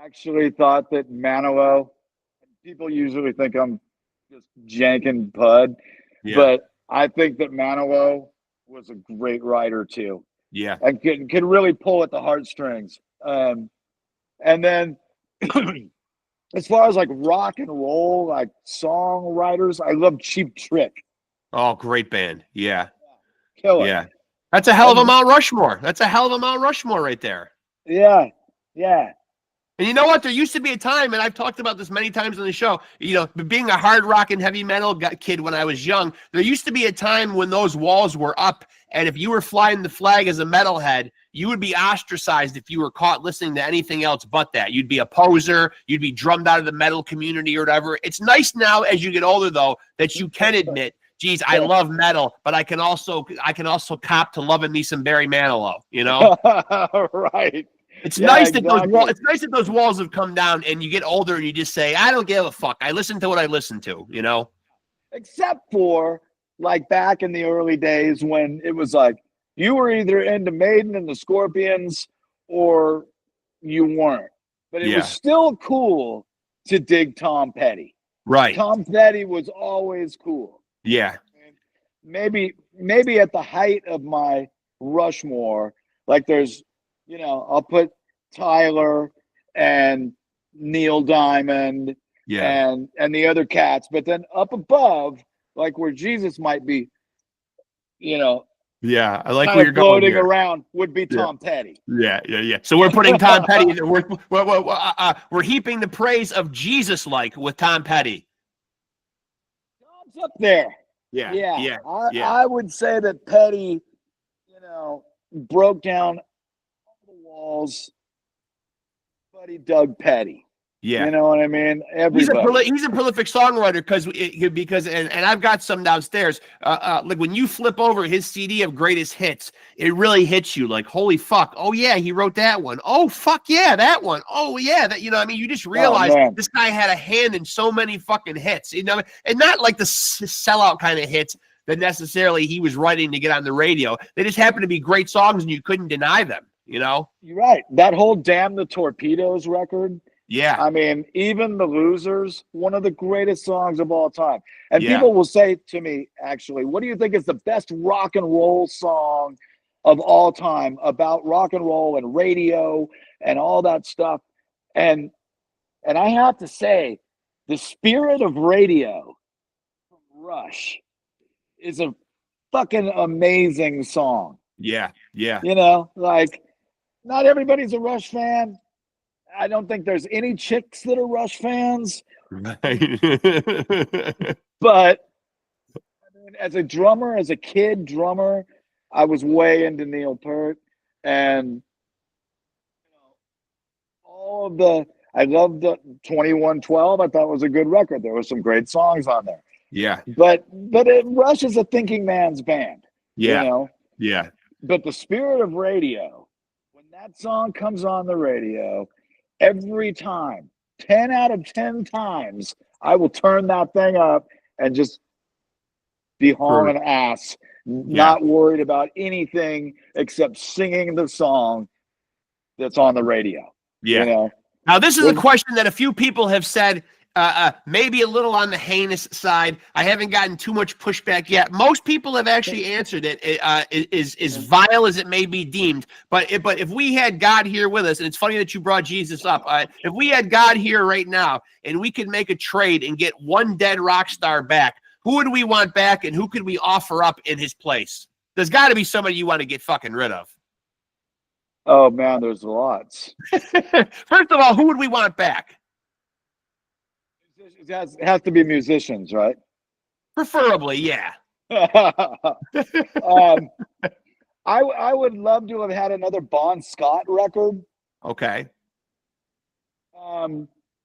actually thought that Manilow, people usually think I'm just janking Bud, but I think that Manilow was a great writer too. Yeah. And could really pull at the heartstrings. And then as far as like rock and roll, like songwriters, I love Cheap Trick. Oh, great band. Yeah. Killer. Yeah. That's a hell of a Mount Rushmore. That's a hell of a Mount Rushmore right there. Yeah. Yeah. And you know what? There used to be a time, and I've talked about this many times on the show, you know, being a hard rock and heavy metal kid when I was young, there used to be a time when those walls were up, and if you were flying the flag as a metalhead, you would be ostracized if you were caught listening to anything else but that. You'd be a poser. You'd be drummed out of the metal community or whatever. It's nice now as you get older, though, that you can admit, geez, I love metal, but I can also cop to loving me some Barry Manilow, you know? Right. It's nice that those walls have come down, and you get older and you just say, I don't give a fuck. I listen to what I listen to, you know? Except for like back in the early days when it was like you were either into Maiden and the Scorpions or you weren't. But it was still cool to dig Tom Petty. Right. Tom Petty was always cool. Yeah. Maybe at the height of my Rushmore, like there's, you know, I'll put Tyler and Neil Diamond and the other cats, but then up above, like where Jesus might be, you know, yeah, I like where you're going floating here. Around would be Tom Petty. Yeah. So we're putting Tom Petty. We're heaping the praise of Jesus like with Tom Petty. Tom's up there. Yeah. I would say that Petty, you know, broke down all the walls, but he dug Petty. Yeah. You know what I mean? He's a prolific songwriter because I've got some downstairs. Like when you flip over his CD of greatest hits, it really hits you like, holy fuck. Oh yeah, he wrote that one. Oh fuck yeah, that one. Oh yeah, that, you know, I mean, you just realize this guy had a hand in so many fucking hits, you know, and not like the sellout kind of hits that necessarily he was writing to get on the radio. They just happened to be great songs and you couldn't deny them, you know? You're right. That whole Damn the Torpedoes record. Yeah. I mean, even The Losers, one of the greatest songs of all time. And people will say to me, actually, what do you think is the best rock and roll song of all time about rock and roll and radio and all that stuff? And I have to say, The Spirit of Radio from Rush is a fucking amazing song. Yeah. You know, like, not everybody's a Rush fan. I don't think there's any chicks that are Rush fans. Right. But I mean, as a drummer, as a kid drummer, I was way into Neil Peart, and you know, I loved the 2112. I thought was a good record. There were some great songs on there. Yeah. But Rush is a thinking man's band. Yeah. You know? Yeah. But The Spirit of Radio, when that song comes on the radio, every time, 10 out of 10 times, I will turn that thing up and just be hauling ass, not worried about anything except singing the song that's on the radio. Yeah. You know? Now, this is a question that a few people have said maybe a little on the heinous side. I haven't gotten too much pushback yet. Most people have actually answered it. As vile as it may be deemed, but if we had God here with us, and it's funny that you brought Jesus up. If we had God here right now, and we could make a trade and get one dead rock star back, who would we want back, and who could we offer up in his place? There's got to be somebody you want to get fucking rid of. Oh man, there's lots. First of all, who would we want back? It has to be musicians, right? Preferably, yeah. I would love to have had another Bon Scott record. Okay.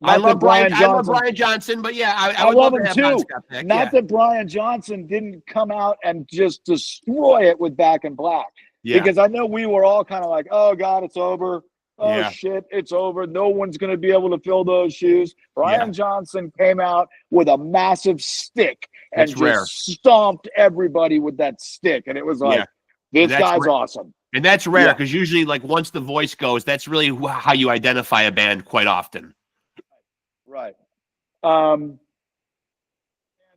I love Brian Johnson, but yeah, I would love love him to have too. Bon Scott back. Not that Brian Johnson didn't come out and just destroy it with Back in Black. Yeah. Because I know we were all kind of like, oh God, it's over. Oh shit, it's over. No one's going to be able to fill those shoes. Brian Johnson came out with a massive stick and stomped everybody with that stick. And it was like, this guy's awesome. And that's rare because usually, like, once the voice goes, that's really how you identify a band quite often. Right. Man,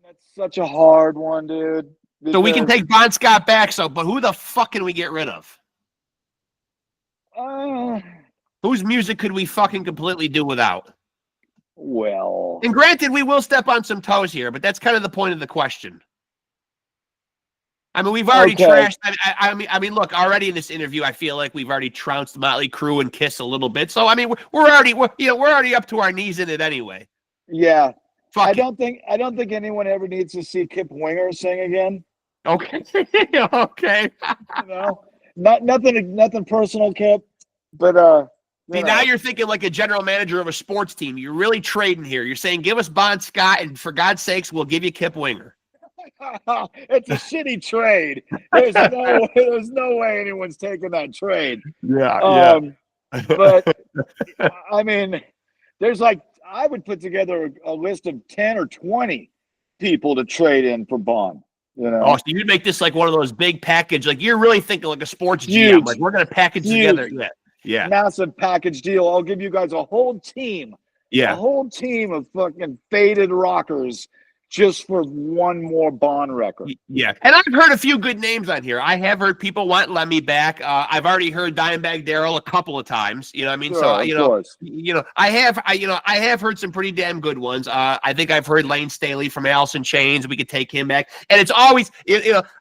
that's such a hard one, dude. So we can take Bon Scott back, but who the fuck can we get rid of? Whose music could we fucking completely do without? Well, and granted, we will step on some toes here, but that's kind of the point of the question. I mean, we've already trashed. I mean, look, already in this interview, I feel like we've already trounced Motley Crue and Kiss a little bit. So I mean, we're already up to our knees in it anyway. Yeah, I don't think anyone ever needs to see Kip Winger sing again. Okay, okay. Nothing personal, Kip, but see, now you're thinking like a general manager of a sports team. You're really trading here. You're saying, give us Bon Scott, and for God's sakes, we'll give you Kip Winger. It's a shitty trade. There's no way anyone's taking that trade. Yeah. But I mean, there's like, I would put together a list of 10 or 20 people to trade in for Bon. You know? Oh, so you'd make this like one of those big package, like you're really thinking like a sports GM. Like, we're gonna package together. Yeah. Massive package deal. I'll give you guys a whole team. Yeah. A whole team of fucking faded rockers just for one more Bon record. Yeah. And I've heard a few good names on here. I have heard people want Lemmy back. I've already heard Dimebag Darrell a couple of times. You know what I mean? Sure, so, I have heard some pretty damn good ones. I think I've heard Lane Staley from Alice in Chains. We could take him back. And it's always,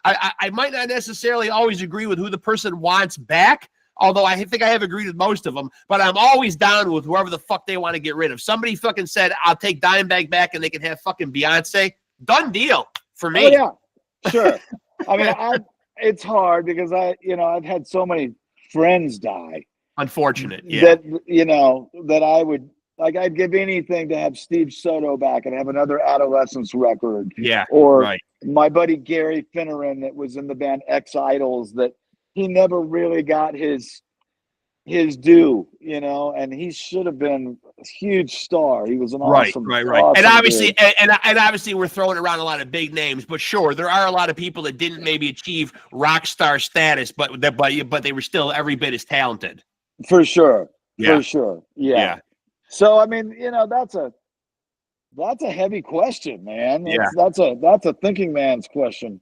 I might not necessarily always agree with who the person wants back, although I think I have agreed with most of them, but I'm always down with whoever the fuck they want to get rid of. Somebody fucking said, I'll take Dimebag back and they can have fucking Beyonce. Done deal for me. Oh, yeah, sure. I mean, it's hard because I've had so many friends die. Unfortunate, yeah. That I would, like, I'd give anything to have Steve Soto back and have another Adolescence record. Yeah, or my buddy Gary Finneran that was in the band X Idols that he never really got his due, and he should have been a huge star. He was an awesome, awesome and obviously, dude. and obviously, we're throwing around a lot of big names, but sure, there are a lot of people that didn't maybe achieve rock star status, but they were still every bit as talented. For sure, yeah. For sure, yeah. So I mean, that's a heavy question, man. That's a thinking man's question.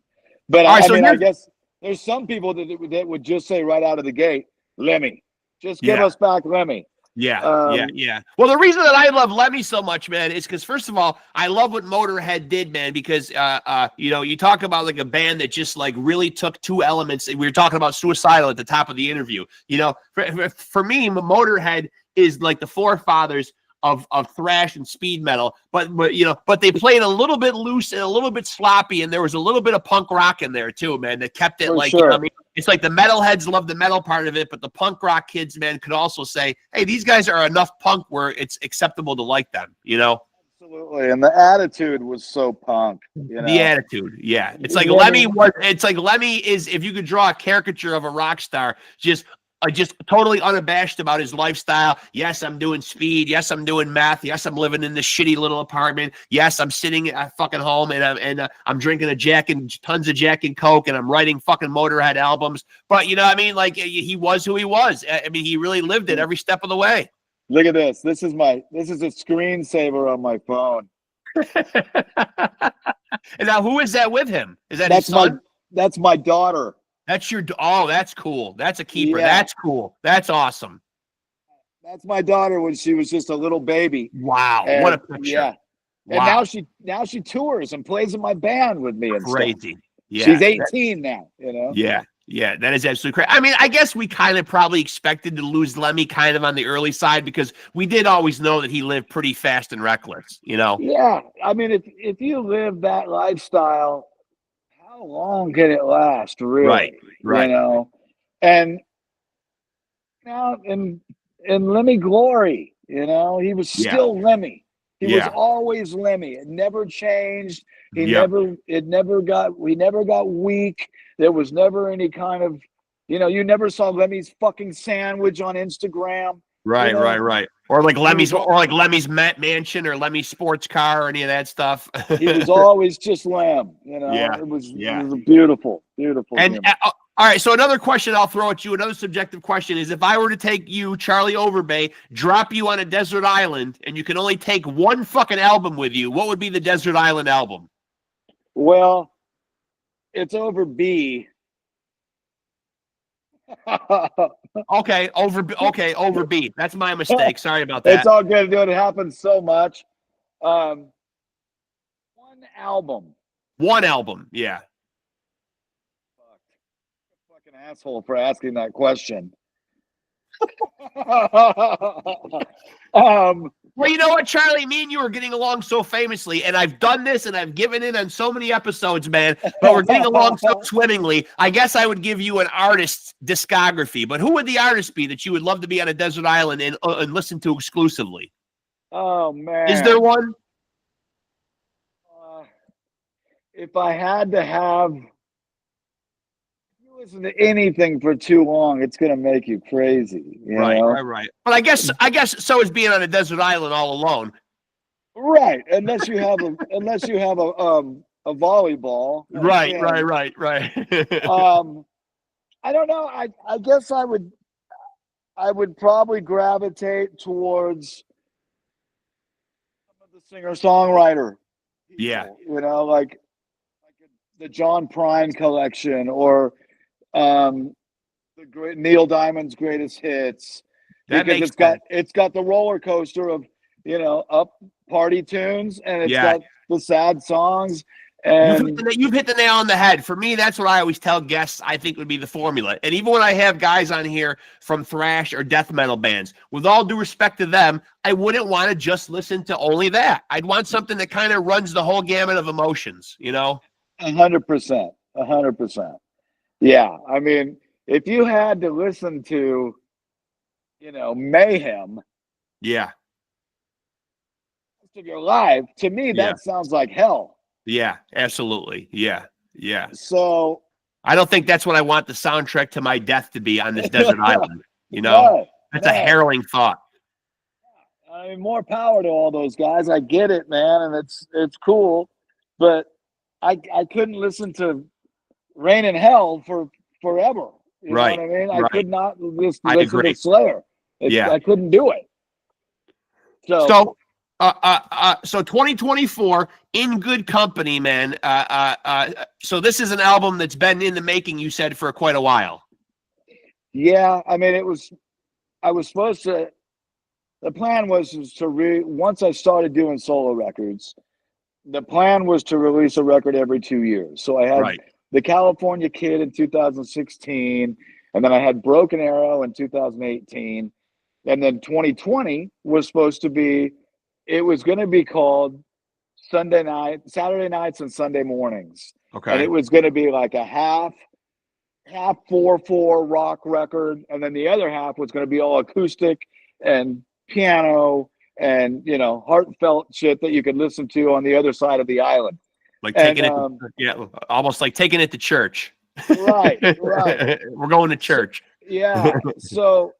But I guess there's some people that would just say right out of the gate, Lemmy. Just give us back Lemmy. Yeah. Well, the reason that I love Lemmy so much, man, is because, first of all, I love what Motorhead did, man, because, you talk about like a band that just like really took two elements. We were talking about Suicidal at the top of the interview. For me, Motorhead is like the forefathers of thrash and speed metal, but they played a little bit loose and a little bit sloppy, and there was a little bit of punk rock in there too, man, that kept it it's like the metalheads love the metal part of it, but the punk rock kids, man, could also say, hey, these guys are enough punk where it's acceptable to like them, Absolutely, and the attitude was so punk. The attitude, yeah. It's like Lemmy is, if you could draw a caricature of a rock star, just totally unabashed about his lifestyle. Yes, I'm doing speed. Yes, I'm doing meth. Yes, I'm living in this shitty little apartment. Yes, I'm sitting at fucking home and I'm drinking tons of Jack and Coke, and I'm writing fucking Motorhead albums. But you know what I mean? Like, he was who he was. I mean, he really lived it every step of the way. Look at this. This is a screensaver on my phone. And now, who is that with him? Is that That's his son? That's my daughter. That's your. Oh, that's cool. That's a keeper. Yeah. That's cool. That's awesome. That's my daughter when she was just a little baby. Wow, And, what a picture! Yeah. And wow. now she tours and plays in my band with me and Crazy. stuff. Yeah. She's 18 now, Yeah. Yeah, that is absolutely crazy. I mean, I guess we kind of probably expected to lose Lemmy kind of on the early side because we did always know that he lived pretty fast and reckless, Yeah. I mean, if you live that lifestyle, how long can it last, really? Right. And now in Lemmy glory, he was still Lemmy. He was always Lemmy. It never changed. We never got weak. There was never any kind of, you never saw Lemmy's fucking sandwich on Instagram. Right. Or like Lemmy's mansion or Lemmy's sports car or any of that stuff. He was always just Lem, Yeah. It was a beautiful. And all right, so another question I'll throw at you, another subjective question is if I were to take you, Charlie Overbey, drop you on a desert island, and you can only take one fucking album with you, what would be the desert island album? Well, it's Overbey. Okay, Overbey. That's my mistake. Sorry about that. It's all good, dude. It happens so much. One album. Yeah. Fucking asshole for asking that question. Well, you know what, Charlie? Me and you are getting along so famously, and I've done this and I've given in on so many episodes, man, but we're getting along so swimmingly. I guess I would give you an artist's discography, but who would the artist be that you would love to be on a desert island and listen to exclusively? Oh, man. Is there one? If I had to have... listen to anything for too long, it's going to make you crazy. Right. But I guess so is being on a desert island all alone. Right, unless you have a volleyball. Right. I don't know. I guess I would probably gravitate towards some of the singer-songwriter people, Yeah. like the John Prine collection or the great Neil Diamond's greatest hits, because it's got the roller coaster of up party tunes, and it's got the sad songs. And you've hit the nail on the head. For me, that's what I always tell guests I think would be the formula. And even when I have guys on here from thrash or death metal bands, with all due respect to them, I wouldn't want to just listen to only that. I'd want something that kind of runs the whole gamut of emotions, 100%. Yeah, I mean, if you had to listen to, Mayhem, of your life, to me, that sounds like hell. Yeah, absolutely. Yeah. So I don't think that's what I want the soundtrack to my death to be on this desert island. That's a harrowing thought. I mean, more power to all those guys. I get it, man, and it's cool, but I couldn't listen to Rain in Hell for forever. You know what I mean? I could not listen to Slayer. I couldn't do it. So 2024, In Good Company, man. So this is an album that's been in the making, you said, for quite a while. Yeah, I mean, I was supposed to. The plan was to once I started doing solo records, the plan was to release a record every 2 years. So I had the California Kid in 2016, and then I had Broken Arrow in 2018, and then 2020 was supposed to be. It was going to be called Saturday Nights and Sunday Mornings. Okay. And it was going to be like a half 4/4 rock record, and then the other half was going to be all acoustic and piano and heartfelt shit that you could listen to on the other side of the island. Like taking almost like taking it to church. Right. We're going to church. So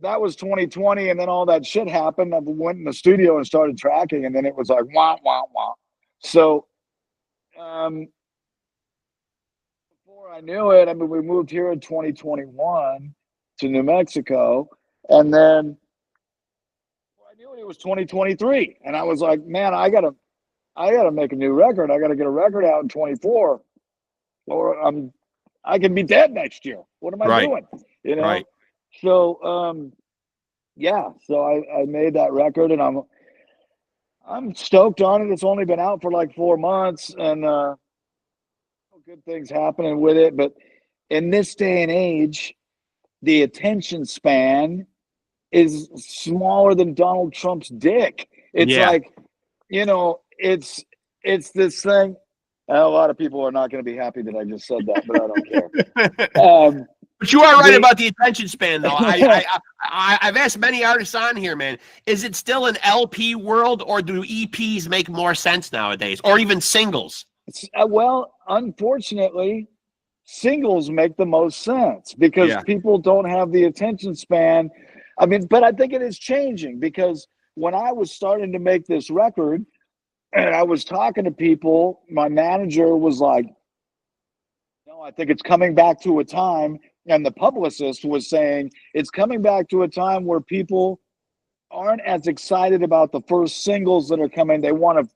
that was 2020, and then all that shit happened. I went in the studio and started tracking, and then it was like wah wah wah. So before I knew it, I mean, we moved here in 2021 to New Mexico, and then knew it was 2023, and I was like, man, I gotta make a new record. I gotta get a record out in 24, or I can be dead next year. What am I doing? You know? Right. So yeah, so I made that record, and I'm stoked on it. It's only been out for like 4 months, and good things happening with it. But in this day and age, the attention span is smaller than Donald Trump's dick. It's like, you know, it's this thing. And a lot of people are not going to be happy that I just said that, but I don't care. But you are right about the attention span, though. I've asked many artists on here, man. Is it still an LP world, or do EPs make more sense nowadays, or even singles? Well, unfortunately, singles make the most sense because people don't have the attention span. I mean, but I think it is changing, because when I was starting to make this record and I was talking to people, my manager was like, no, I think it's coming back to a time. And the publicist was saying it's coming back to a time where people aren't as excited about the first singles that are coming. They want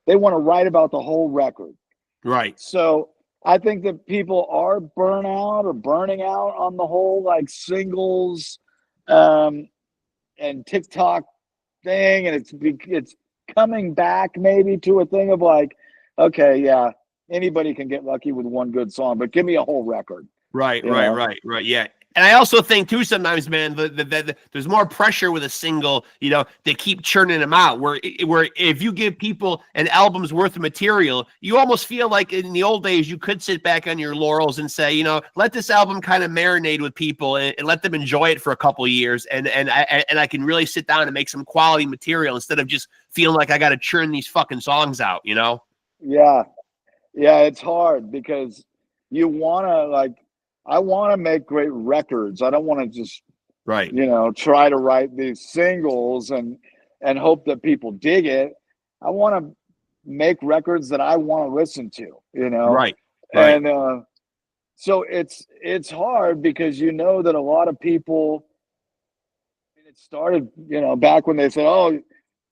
to write about the whole record. Right. So I think that people are burning out on the whole like singles and TikTok thing, and it's coming back maybe to a thing of like, okay, yeah, anybody can get lucky with one good song, but give me a whole record. Right. Yeah. And I also think too sometimes, man, that there's more pressure with a single, you know, they keep churning them out. Where if you give people an album's worth of material, you almost feel like in the old days you could sit back on your laurels and say, you know, let this album kind of marinate with people and let them enjoy it for a couple of years, and I can really sit down and make some quality material instead of just feeling like I got to churn these fucking songs out, you know? Yeah, it's hard because you want to I want to make great records. I don't want to just, you know, try to write these singles and hope that people dig it. I want to make records that I want to listen to, you know? Right. And so it's hard because you know that a lot of people, it started, you know, back when they said, oh,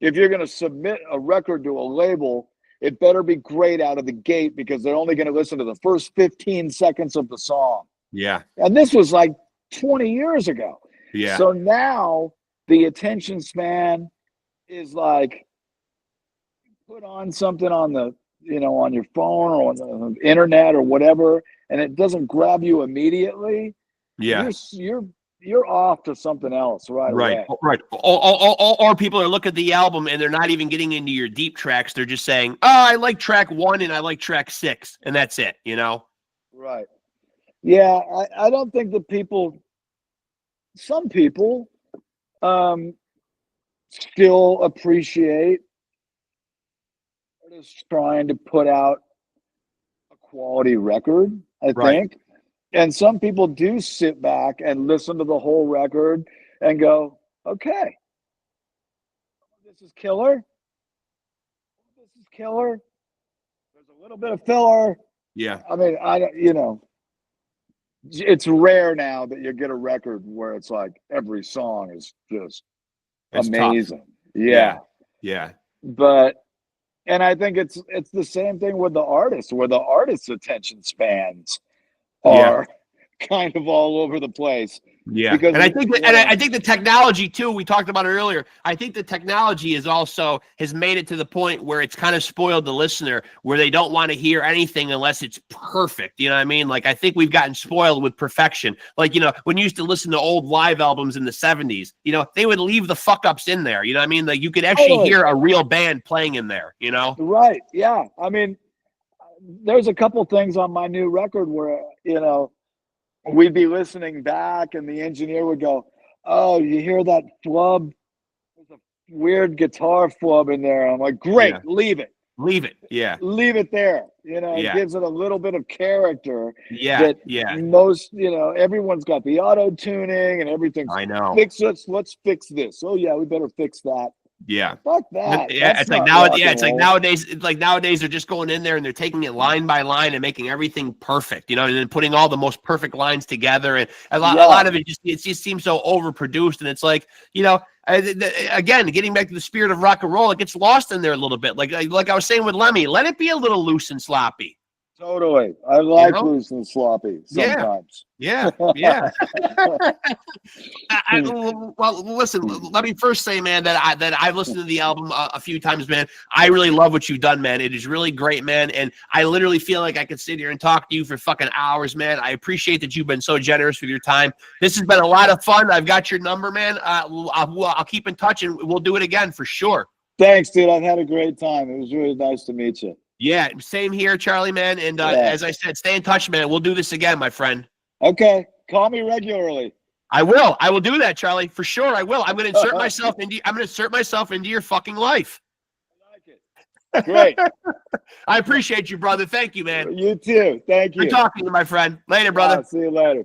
if you're going to submit a record to a label, it better be great out of the gate because they're only going to listen to the first 15 seconds of the song. Yeah. And this was like 20 years ago. Yeah. So now the attention span is like, put on something on the, you know, on your phone or on the internet or whatever, and it doesn't grab you immediately. Yeah. You're off to something else right away. Right. Or people are looking at the album and they're not even getting into your deep tracks. They're just saying, oh, I like track 1 and I like track 6, and that's it, you know? Right. Yeah, I don't think that some people still appreciate artists trying to put out a quality record, I think. And some people do sit back and listen to the whole record and go, okay, this is killer. This is killer. There's a little bit of filler. Yeah. I mean, you know, it's rare now that you get a record where it's like every song is just amazing. Yeah. But, and I think it's the same thing with the artists, where the artist's attention spans are kind of all over the place. Yeah. Because and I think the technology too, we talked about it earlier. I think the technology has made it to the point where it's kind of spoiled the listener, where they don't want to hear anything unless it's perfect. You know what I mean? Like, I think we've gotten spoiled with perfection. Like, you know, when you used to listen to old live albums in the 70s, you know, they would leave the fuck ups in there. You know what I mean? Like, you could actually hear a real band playing in there, you know? Right. Yeah. I mean, there's a couple things on my new record where, you know, we'd be listening back and the engineer would go, oh, you hear that flub? There's a weird guitar flub in there. I'm like, great, leave it. Leave it. Yeah. Leave it there. You know, it gives it a little bit of character. Yeah. Most, you know, everyone's got the auto tuning and everything. I know. Let's fix this. Oh yeah, we better fix that. Yeah. Fuck that. Yeah, it's like nowadays they're just going in there and they're taking it line by line and making everything perfect, you know, and then putting all the most perfect lines together, and a lot of it just seems so overproduced, and it's like, you know, Again, getting back to the spirit of rock and roll, it gets lost in there a little bit. Like I was saying with Lemmy, let it be a little loose and sloppy. Totally. I like loose and sloppy sometimes. Yeah. Well, listen, let me first say, man, that I've listened to the album a few times, man. I really love what you've done, man. It is really great, man. And I literally feel like I could sit here and talk to you for fucking hours, man. I appreciate that you've been so generous with your time. This has been a lot of fun. I've got your number, man. I'll keep in touch, and we'll do it again for sure. Thanks, dude. I've had a great time. It was really nice to meet you. Yeah, same here, Charlie, man. And as I said, stay in touch, man. We'll do this again, my friend. Okay. Call me regularly. I will. I will do that, Charlie. For sure, I will. I'm going to insert myself into your fucking life. I like it. Great. I appreciate you, brother. Thank you, man. You too. Thank you. Good talking to you, my friend. Later, brother. See you later.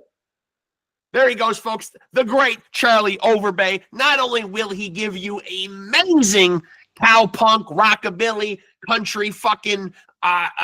There he goes, folks. The great Charlie Overbey. Not only will he give you amazing cowpunk, rockabilly, country, fucking punk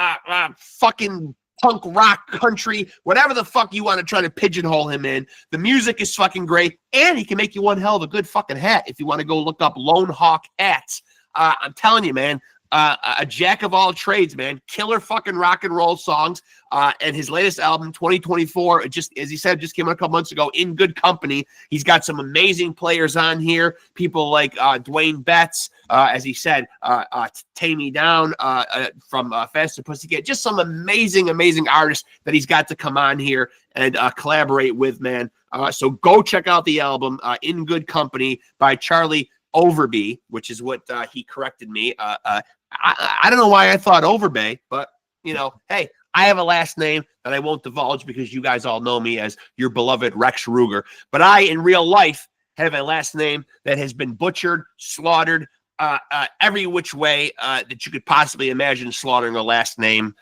rock country, whatever the fuck you want to try to pigeonhole him in. The music is fucking great, and he can make you one hell of a good fucking hat if you want to go look up Lone Hawk hats. I'm telling you, man, a jack of all trades, man. Killer fucking rock and roll songs. And his latest album, 2024, just as he said, just came out a couple months ago, In Good Company. He's got some amazing players on here. People like Dwayne Betts, as he said, Tame Me Down from Faster Pussycat. Just some amazing, amazing artists that he's got to come on here and collaborate with, man. So go check out the album, In Good Company by Charlie Overbey, which is what he corrected me. I don't know why I thought Overbey, but, you know, hey, I have a last name that I won't divulge because you guys all know me as your beloved Rexx Ruger. But I, in real life, have a last name that has been butchered, slaughtered, every which way that you could possibly imagine slaughtering a last name.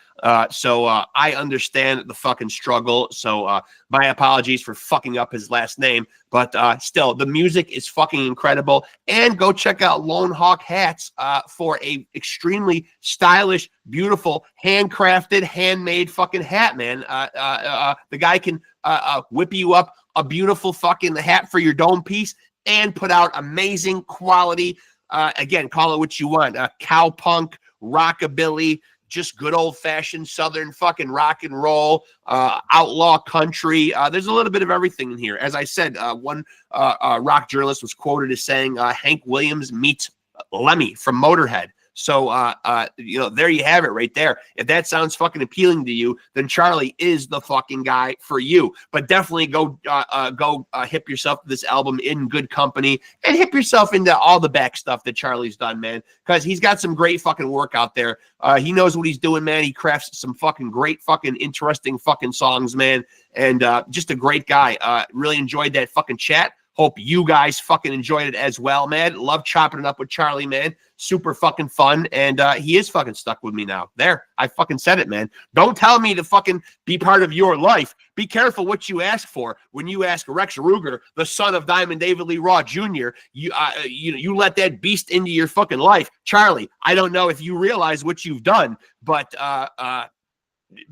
So I understand the fucking struggle. So my apologies for fucking up his last name. But still, the music is fucking incredible. And go check out Lone Hawk hats for a extremely stylish, beautiful, handcrafted, handmade fucking hat, man. The guy can whip you up a beautiful fucking hat for your dome piece and put out amazing quality. Again, call it what you want. Cowpunk, rockabilly, just good old-fashioned Southern fucking rock and roll, outlaw country. There's a little bit of everything in here. As I said, one rock journalist was quoted as saying, Hank Williams meets Lemmy from Motorhead. So, you know, there you have it right there. If that sounds fucking appealing to you, then Charlie is the fucking guy for you. But definitely go hip yourself to this album, In Good Company, and hip yourself into all the back stuff that Charlie's done, man, because he's got some great fucking work out there. He knows what he's doing, man. He crafts some fucking great fucking interesting fucking songs, man, and just a great guy. Really enjoyed that fucking chat. Hope you guys fucking enjoyed it as well, man. Love chopping it up with Charlie, man. Super fucking fun. And he is fucking stuck with me now. There, I fucking said it, man. Don't tell me to fucking be part of your life. Be careful what you ask for. When you ask Rexx Ruger, the son of Diamond David Lee Roth Jr., you let that beast into your fucking life. Charlie, I don't know if you realize what you've done, but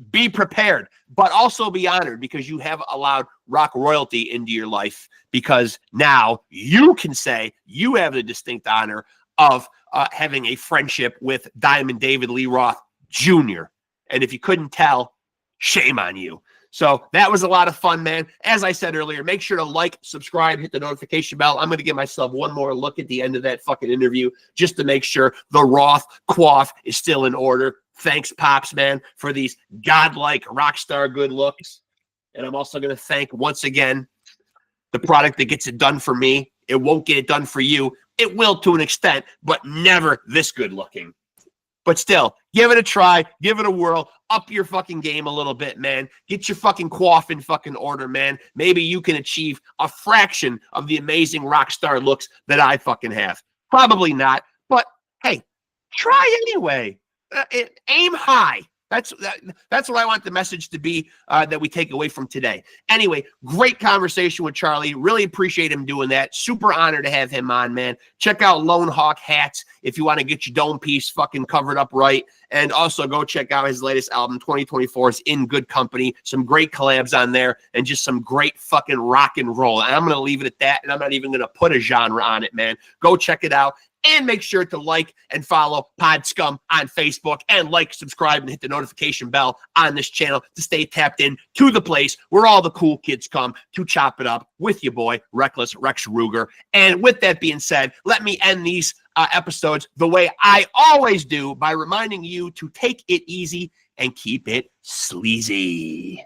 be prepared, but also be honored because you have allowed rock royalty into your life, because now you can say you have the distinct honor of having a friendship with Diamond David Lee Roth Jr. And if you couldn't tell, shame on you. So that was a lot of fun, man. As I said earlier, make sure to like, subscribe, hit the notification bell. I'm going to give myself one more look at the end of that fucking interview just to make sure the Roth quaff is still in order. Thanks, Pops, man, for these godlike rock star good looks. And I'm also going to thank, once again, the product that gets it done for me. It won't get it done for you. It will to an extent, but never this good looking. But still, give it a try. Give it a whirl. Up your fucking game a little bit, man. Get your fucking quaff in fucking order, man. Maybe you can achieve a fraction of the amazing rock star looks that I fucking have. Probably not, but hey, try anyway. Aim high. That's what I want the message to be that we take away from today. Anyway, great conversation with Charlie. Really appreciate him doing that. Super honored to have him on, man. Check out Lone Hawk hats if you want to get your dome piece fucking covered up right. And also go check out his latest album, 2024 is In Good Company. Some great collabs on there and just some great fucking rock and roll. And I'm going to leave it at that. And I'm not even going to put a genre on it, man. Go check it out. And make sure to like and follow Pod Scum on Facebook and like, subscribe, and hit the notification bell on this channel to stay tapped in to the place where all the cool kids come to chop it up with your boy, Reckless Rexx Ruger. And with that being said, let me end these episodes the way I always do by reminding you to take it easy and keep it sleazy.